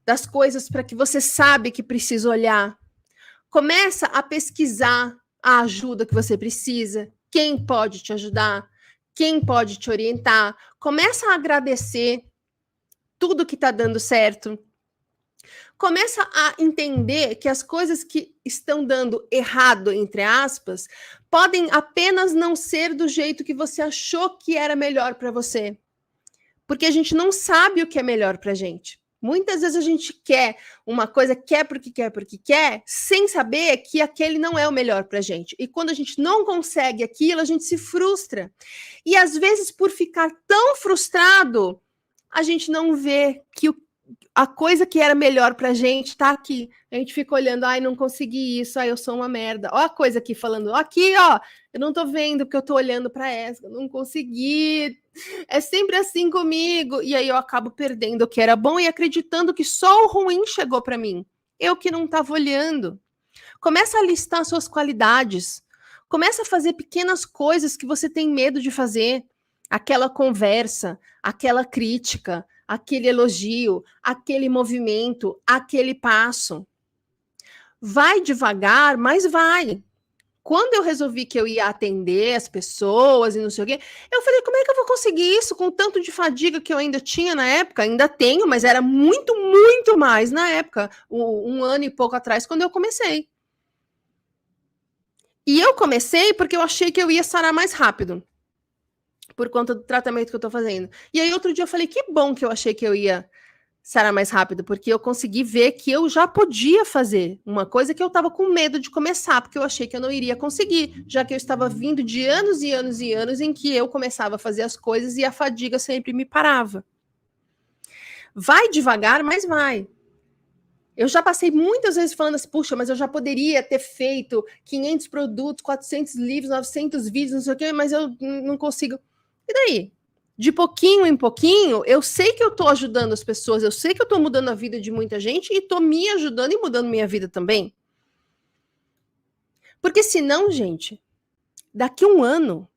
das coisas para que você sabe que precisa olhar. Começa a pesquisar a ajuda que você precisa, quem pode te ajudar, quem pode te orientar. Começa a agradecer tudo que está dando certo. Começa a entender que as coisas que estão dando errado, entre aspas, podem apenas não ser do jeito que você achou que era melhor para você. Porque a gente não sabe o que é melhor para a gente. Muitas vezes a gente quer uma coisa, quer, sem saber que aquele não é o melhor para a gente. E quando a gente não consegue aquilo, a gente se frustra. E às vezes, por ficar tão frustrado, a gente não vê que a coisa que era melhor pra gente tá aqui. A gente fica olhando, ai, não consegui isso, ai, eu sou uma merda. Ó a coisa aqui falando, aqui, ó, eu não tô vendo porque eu tô olhando pra essa, eu não consegui. É sempre assim comigo. E aí eu acabo perdendo o que era bom e acreditando que só o ruim chegou pra mim. Eu que não tava olhando. Começa a listar suas qualidades. Começa a fazer pequenas coisas que você tem medo de fazer. Aquela conversa, aquela crítica, aquele elogio, aquele movimento, aquele passo. Vai devagar, mas vai. Quando eu resolvi que eu ia atender as pessoas e não sei o quê, eu falei, como é que eu vou conseguir isso com tanto de fadiga que eu ainda tinha na época? Ainda tenho, mas era muito, muito mais na época, um ano e pouco atrás, quando eu comecei. E eu comecei porque eu achei que eu ia sarar mais rápido, por conta do tratamento que eu tô fazendo. E aí outro dia eu falei, que bom que eu achei que eu ia sarar mais rápido, porque eu consegui ver que eu já podia fazer uma coisa que eu estava com medo de começar, porque eu achei que eu não iria conseguir, já que eu estava vindo de anos e anos e anos em que eu começava a fazer as coisas e a fadiga sempre me parava. Vai devagar, mas vai. Eu já passei muitas vezes falando assim, puxa, mas eu já poderia ter feito 500 produtos, 400 livros, 900 vídeos, não sei o quê, mas eu não consigo. E daí? De pouquinho em pouquinho, eu sei que eu estou ajudando as pessoas, eu sei que eu estou mudando a vida de muita gente e estou me ajudando e mudando minha vida também. Porque senão, gente, daqui a um ano,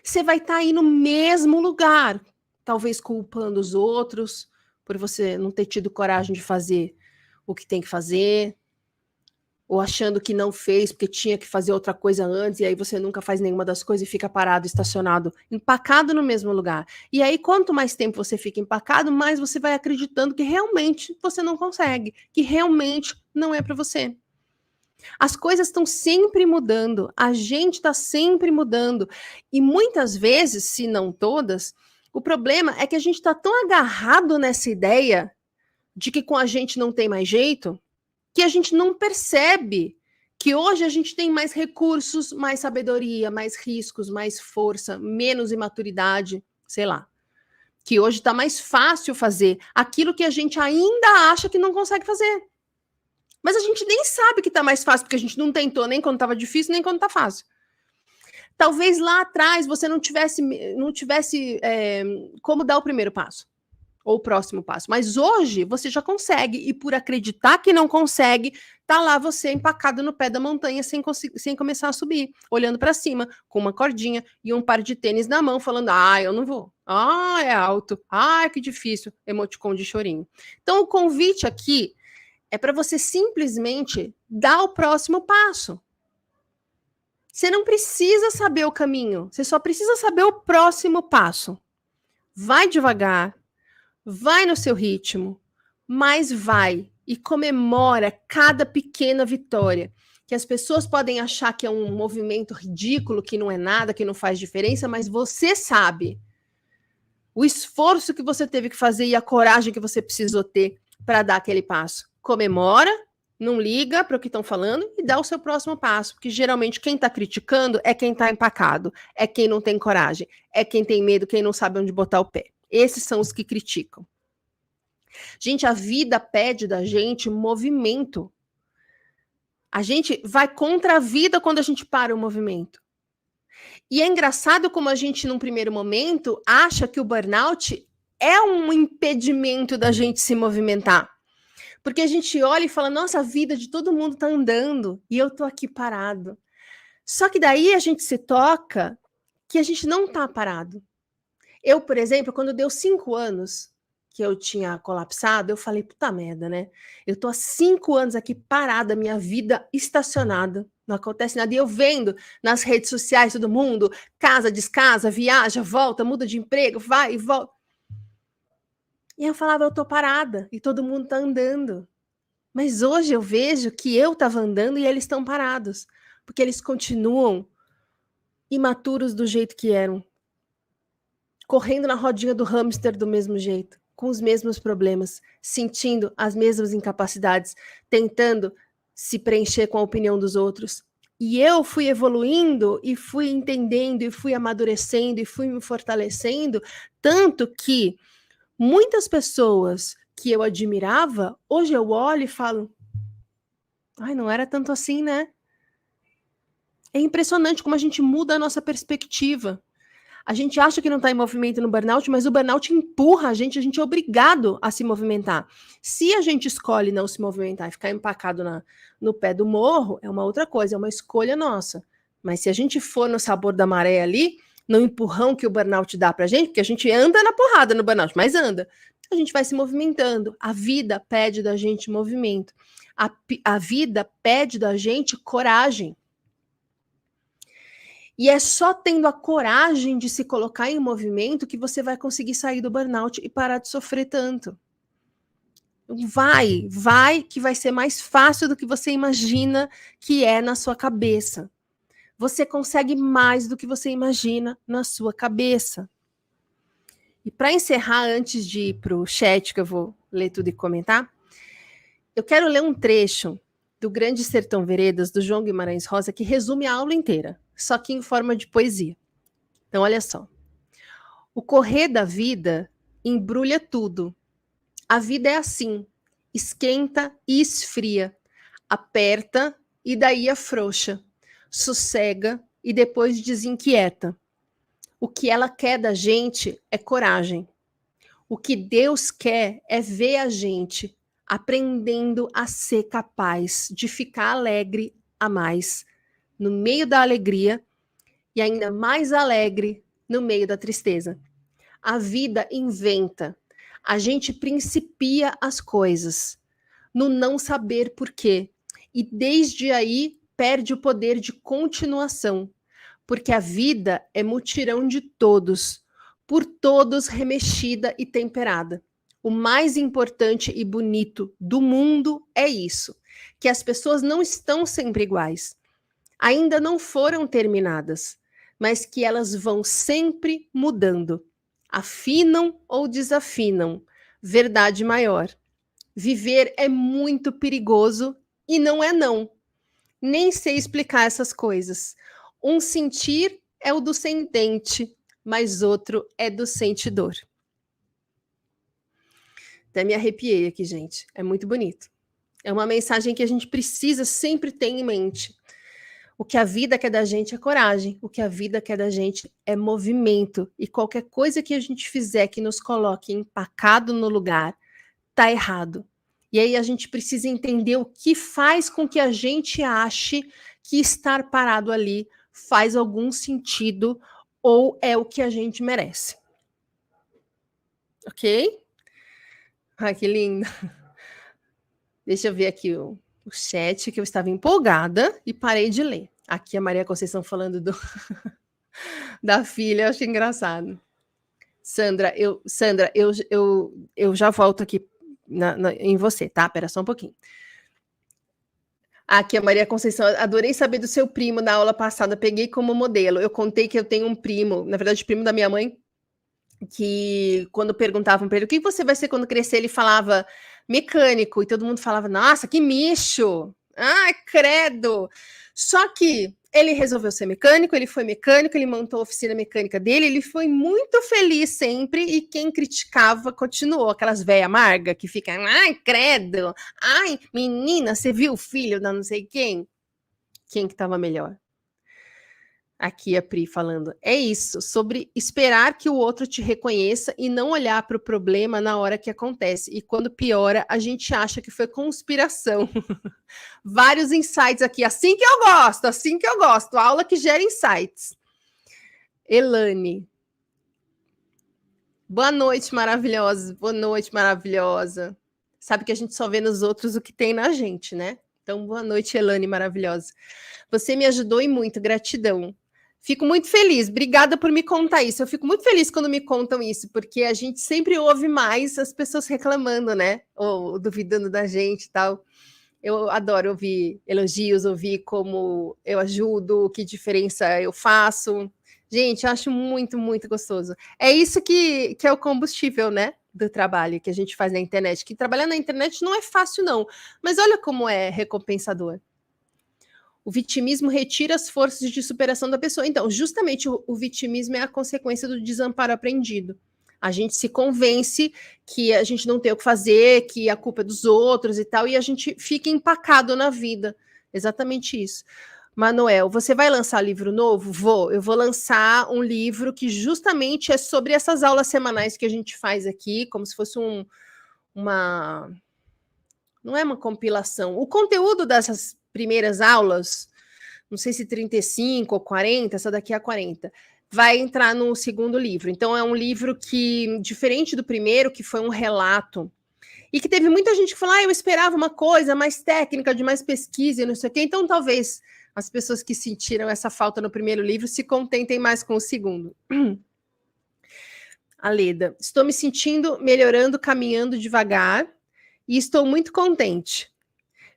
você vai estar aí no mesmo lugar, talvez culpando os outros por você não ter tido coragem de fazer o que tem que fazer, ou achando que não fez porque tinha que fazer outra coisa antes, e aí você nunca faz nenhuma das coisas e fica parado, estacionado, empacado no mesmo lugar. E aí, quanto mais tempo você fica empacado, mais você vai acreditando que realmente você não consegue, que realmente não é para você. As coisas estão sempre mudando, a gente está sempre mudando, e muitas vezes, se não todas, o problema é que a gente está tão agarrado nessa ideia de que com a gente não tem mais jeito, que a gente não percebe que hoje a gente tem mais recursos, mais sabedoria, mais riscos, mais força, menos imaturidade, sei lá. Que hoje está mais fácil fazer aquilo que a gente ainda acha que não consegue fazer. Mas a gente nem sabe que está mais fácil, porque a gente não tentou nem quando estava difícil, nem quando está fácil. Talvez lá atrás você não tivesse como dar o primeiro passo ou o próximo passo. Mas hoje você já consegue, e por acreditar que não consegue, tá lá você empacado no pé da montanha sem começar a subir, olhando para cima, com uma cordinha e um par de tênis na mão, falando: ah, eu não vou. Ah, é alto. Ah, que difícil. Emoticon de chorinho. Então, o convite aqui é para você simplesmente dar o próximo passo. Você não precisa saber o caminho, você só precisa saber o próximo passo. Vai devagar, vai no seu ritmo, mas vai e comemora cada pequena vitória. Que as pessoas podem achar que é um movimento ridículo, que não é nada, que não faz diferença, mas você sabe o esforço que você teve que fazer e a coragem que você precisou ter para dar aquele passo. Comemora, não liga para o que estão falando e dá o seu próximo passo, porque geralmente quem está criticando é quem está empacado, é quem não tem coragem, é quem tem medo, quem não sabe onde botar o pé. Esses são os que criticam. Gente, a vida pede da gente movimento. A gente vai contra a vida quando a gente para o movimento. E é engraçado como a gente, num primeiro momento, acha que o burnout é um impedimento da gente se movimentar. Porque a gente olha e fala, nossa, a vida de todo mundo está andando e eu estou aqui parado. Só que daí a gente se toca que a gente não está parado. Eu, por exemplo, quando deu 5 anos que eu tinha colapsado, eu falei, puta merda, né? Eu tô há 5 anos aqui parada, minha vida estacionada, não acontece nada. E eu vendo nas redes sociais todo mundo, casa, descasa, viaja, volta, muda de emprego, vai e volta. E eu falava, eu tô parada e todo mundo tá andando. Mas hoje eu vejo que eu tava andando e eles estão parados, porque eles continuam imaturos do jeito que eram, correndo na rodinha do hamster do mesmo jeito, com os mesmos problemas, sentindo as mesmas incapacidades, tentando se preencher com a opinião dos outros. E eu fui evoluindo e fui entendendo e fui amadurecendo e fui me fortalecendo, tanto que muitas pessoas que eu admirava, hoje eu olho e falo, ai, não era tanto assim, né? É impressionante como a gente muda a nossa perspectiva. A gente acha que não está em movimento no burnout, mas o burnout empurra a gente é obrigado a se movimentar. Se a gente escolhe não se movimentar e ficar empacado no pé do morro, é uma outra coisa, é uma escolha nossa. Mas se a gente for no sabor da maré ali, no empurrão que o burnout dá pra gente, porque a gente anda na porrada no burnout, mas anda, a gente vai se movimentando. A vida pede da gente movimento. A vida pede da gente coragem. E é só tendo a coragem de se colocar em movimento que você vai conseguir sair do burnout e parar de sofrer tanto. Vai, que vai ser mais fácil do que você imagina que é na sua cabeça. Você consegue mais do que você imagina na sua cabeça. E para encerrar, antes de ir para o chat, que eu vou ler tudo e comentar, eu quero ler um trecho do Grande Sertão Veredas, do João Guimarães Rosa, que resume a aula inteira, só que em forma de poesia. Então, olha só. O correr da vida embrulha tudo. A vida é assim, esquenta e esfria, aperta e daí afrouxa, sossega e depois desinquieta. O que ela quer da gente é coragem. O que Deus quer é ver a gente aprendendo a ser capaz de ficar alegre a mais no meio da alegria e ainda mais alegre no meio da tristeza. A vida inventa, a gente principia as coisas no não saber por quê e desde aí perde o poder de continuação, porque a vida é mutirão de todos, por todos remexida e temperada. O mais importante e bonito do mundo é isso, que as pessoas não estão sempre iguais, ainda não foram terminadas, mas que elas vão sempre mudando, afinam ou desafinam, verdade maior. Viver é muito perigoso e não é não. Nem sei explicar essas coisas. Um sentir é o do sentente, mas outro é do sentidor. Até me arrepiei aqui, gente. É muito bonito. É uma mensagem que a gente precisa sempre ter em mente. O que a vida quer da gente é coragem. O que a vida quer da gente é movimento. E qualquer coisa que a gente fizer que nos coloque empacado no lugar, tá errado. E aí a gente precisa entender o que faz com que a gente ache que estar parado ali faz algum sentido ou é o que a gente merece. Ok? Ai, que lindo. Deixa eu ver aqui o chat, que eu estava empolgada e parei de ler. Aqui a Maria Conceição falando da filha, eu achei engraçado. Sandra, eu já volto aqui em você, tá? Espera só um pouquinho. Aqui a Maria Conceição, adorei saber do seu primo na aula passada, peguei como modelo. Eu contei que eu tenho um primo, na verdade, primo da minha mãe, que quando perguntavam para ele o que você vai ser quando crescer, ele falava mecânico, e todo mundo falava, nossa, que micho! Ai, credo! Só que ele resolveu ser mecânico, ele foi mecânico, ele montou a oficina mecânica dele, ele foi muito feliz sempre, e quem criticava continuou, aquelas velhas amargas que ficam, ai, credo! Ai, menina, você viu o filho da não sei quem? Quem que estava melhor? Aqui a Pri falando, é isso, sobre esperar que o outro te reconheça e não olhar para o problema na hora que acontece. E quando piora, a gente acha que foi conspiração. Vários insights aqui, assim que eu gosto. Aula que gera insights. Elane. Boa noite, maravilhosa. Boa noite, maravilhosa. Sabe que a gente só vê nos outros o que tem na gente, né? Então, boa noite, Elane, maravilhosa. Você me ajudou e muito, gratidão. Fico muito feliz, obrigada por me contar isso. Eu fico muito feliz quando me contam isso, porque a gente sempre ouve mais as pessoas reclamando, né? Ou duvidando da gente e tal. Eu adoro ouvir elogios, ouvir como eu ajudo, que diferença eu faço. Gente, eu acho muito, muito gostoso. É isso que é o combustível, né? Do trabalho que a gente faz na internet. Que trabalhar na internet não é fácil, não. Mas olha como é recompensador. O vitimismo retira as forças de superação da pessoa. Então, justamente o vitimismo é a consequência do desamparo aprendido. A gente se convence que a gente não tem o que fazer, que a culpa é dos outros e tal, e a gente fica empacado na vida. Exatamente isso. Manuel, você vai lançar livro novo? Vou. Eu vou lançar um livro que justamente é sobre essas aulas semanais que a gente faz aqui, como se fosse uma... Não é uma compilação. O conteúdo dessas primeiras aulas, não sei se 35 ou 40, essa daqui é a 40, vai entrar no segundo livro. Então, é um livro que, diferente do primeiro, que foi um relato, e que teve muita gente que falou, eu esperava uma coisa mais técnica, de mais pesquisa e não sei o quê. Então, talvez as pessoas que sentiram essa falta no primeiro livro se contentem mais com o segundo. A Leda, estou me sentindo melhorando, caminhando devagar e estou muito contente.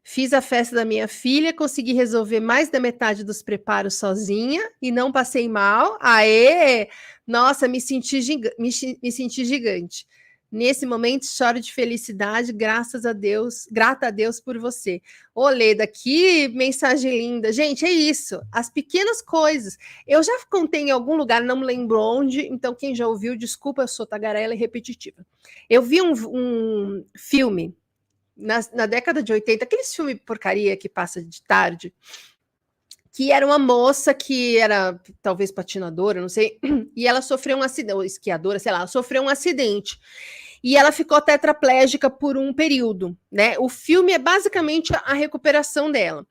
Fiz a festa da minha filha, consegui resolver mais da metade dos preparos sozinha e não passei mal. Aê! Nossa, me senti gigante. Nesse momento, choro de felicidade, graças a Deus, grata a Deus por você. Ô, Leda, que mensagem linda. Gente, é isso, as pequenas coisas. Eu já contei em algum lugar, não me lembro onde, então quem já ouviu, desculpa, eu sou tagarela e repetitiva. Eu vi um filme na década de 80, aqueles filmes porcaria que passa de tarde, que era uma moça que era talvez patinadora, não sei, e ela sofreu um acidente, ou esquiadora, sei lá, sofreu um acidente. E ela ficou tetraplégica por um período, né? O filme é basicamente a recuperação dela.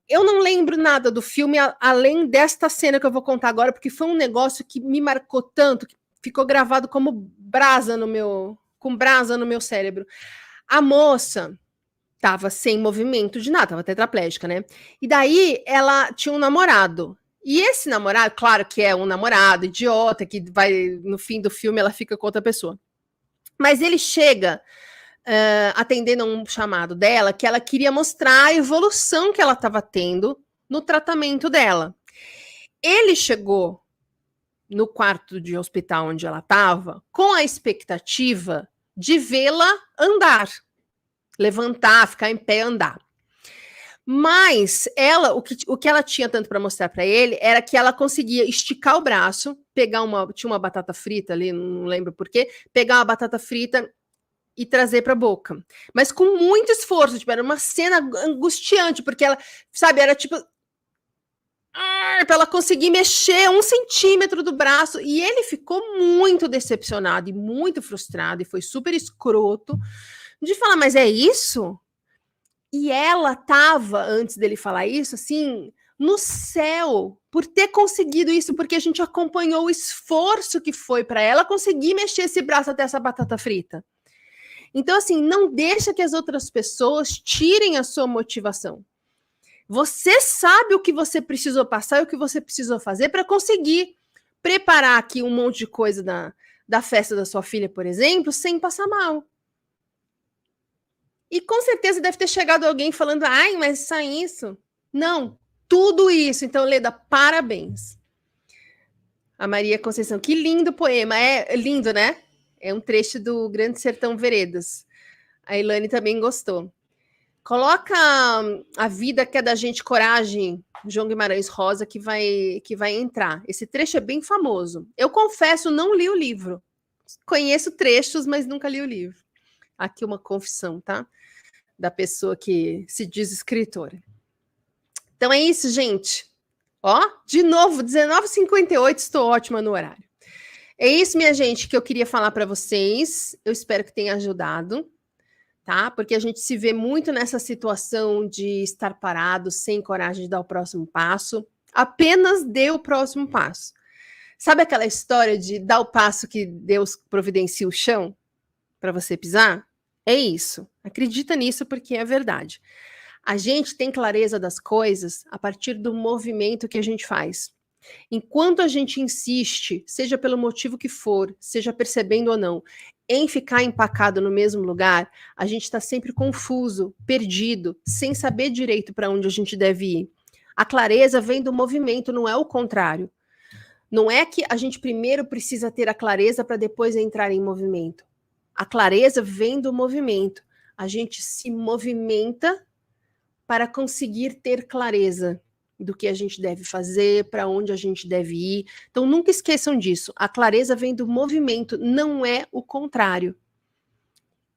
Eu não lembro nada do filme, além desta cena que eu vou contar agora, porque foi um negócio que me marcou tanto, que ficou gravado como brasa com brasa no meu cérebro. A moça estava sem movimento de nada, estava tetraplégica, né? E daí ela tinha um namorado. E esse namorado, claro que é um namorado idiota, que vai, no fim do filme, ela fica com outra pessoa. Mas ele chega atendendo a um chamado dela, que ela queria mostrar a evolução que ela estava tendo no tratamento dela. Ele chegou no quarto de hospital onde ela estava com a expectativa de vê-la andar, levantar, ficar em pé, andar. Mas ela, o que ela tinha tanto para mostrar para ele era que ela conseguia esticar o braço, pegar tinha uma batata frita ali, não lembro porquê, pegar uma batata frita e trazer para a boca. Mas com muito esforço, tipo, era uma cena angustiante, porque ela, sabe, era tipo para ela conseguir mexer 1 centímetro do braço, e ele ficou muito decepcionado e muito frustrado, e foi super escroto, de falar, mas é isso? E ela estava, antes dele falar isso, assim, no céu, por ter conseguido isso, porque a gente acompanhou o esforço que foi para ela conseguir mexer esse braço até essa batata frita. Então, assim, não deixa que as outras pessoas tirem a sua motivação. Você sabe o que você precisou passar e o que você precisou fazer para conseguir preparar aqui um monte de coisa da festa da sua filha, por exemplo, sem passar mal. E com certeza deve ter chegado alguém falando, ai, mas só isso? Não, tudo isso. Então, Leda, parabéns. A Maria Conceição, que lindo poema. É lindo, né? É um trecho do Grande Sertão Veredas. A Ilane também gostou. Coloca A Vida que é da Gente Coragem, João Guimarães Rosa, que vai entrar. Esse trecho é bem famoso. Eu confesso, não li o livro. Conheço trechos, mas nunca li o livro. Aqui uma confissão, tá? Da pessoa que se diz escritora. Então é isso, gente. Ó, de novo, 19h58, estou ótima no horário. É isso, minha gente, que eu queria falar para vocês. Eu espero que tenha ajudado, tá? Porque a gente se vê muito nessa situação de estar parado, sem coragem de dar o próximo passo. Apenas dê o próximo passo. Sabe aquela história de dar o passo que Deus providencia o chão para você pisar? É isso. Acredita nisso porque é verdade. A gente tem clareza das coisas a partir do movimento que a gente faz. Enquanto a gente insiste, seja pelo motivo que for, seja percebendo ou não, em ficar empacado no mesmo lugar, a gente está sempre confuso, perdido, sem saber direito para onde a gente deve ir. A clareza vem do movimento, não é o contrário. Não é que a gente primeiro precisa ter a clareza para depois entrar em movimento. A clareza vem do movimento. A gente se movimenta para conseguir ter clareza do que a gente deve fazer, para onde a gente deve ir. Então, nunca esqueçam disso. A clareza vem do movimento, não é o contrário.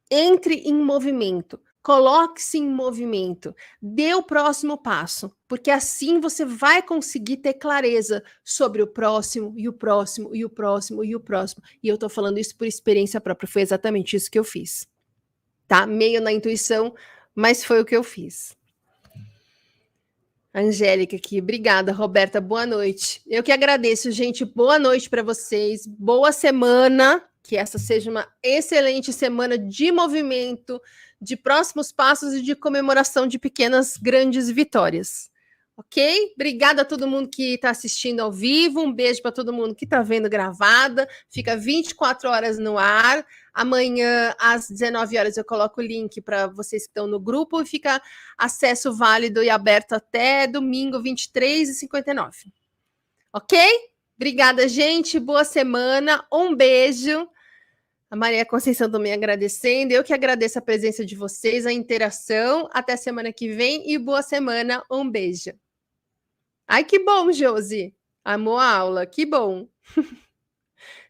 Entre em movimento. Coloque-se em movimento, dê o próximo passo, porque assim você vai conseguir ter clareza sobre o próximo, e o próximo, e o próximo, e o próximo. E eu tô falando isso por experiência própria, foi exatamente isso que eu fiz, tá? Meio na intuição, mas foi o que eu fiz. Angélica aqui, obrigada, Roberta, boa noite. Eu que agradeço, gente, boa noite para vocês, boa semana, que essa seja uma excelente semana de movimento, de próximos passos e de comemoração de pequenas, grandes vitórias. Ok? Obrigada a todo mundo que está assistindo ao vivo. Um beijo para todo mundo que está vendo gravada. Fica 24 horas no ar. Amanhã, às 19 horas, eu coloco o link para vocês que estão no grupo e fica acesso válido e aberto até domingo, 23h59. Ok? Obrigada, gente. Boa semana. Um beijo. A Maria Conceição também agradecendo. Eu que agradeço a presença de vocês, a interação. Até semana que vem e boa semana. Um beijo. Ai, que bom, Josi. Amou a aula. Que bom.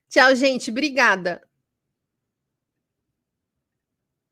Tchau, gente. Obrigada.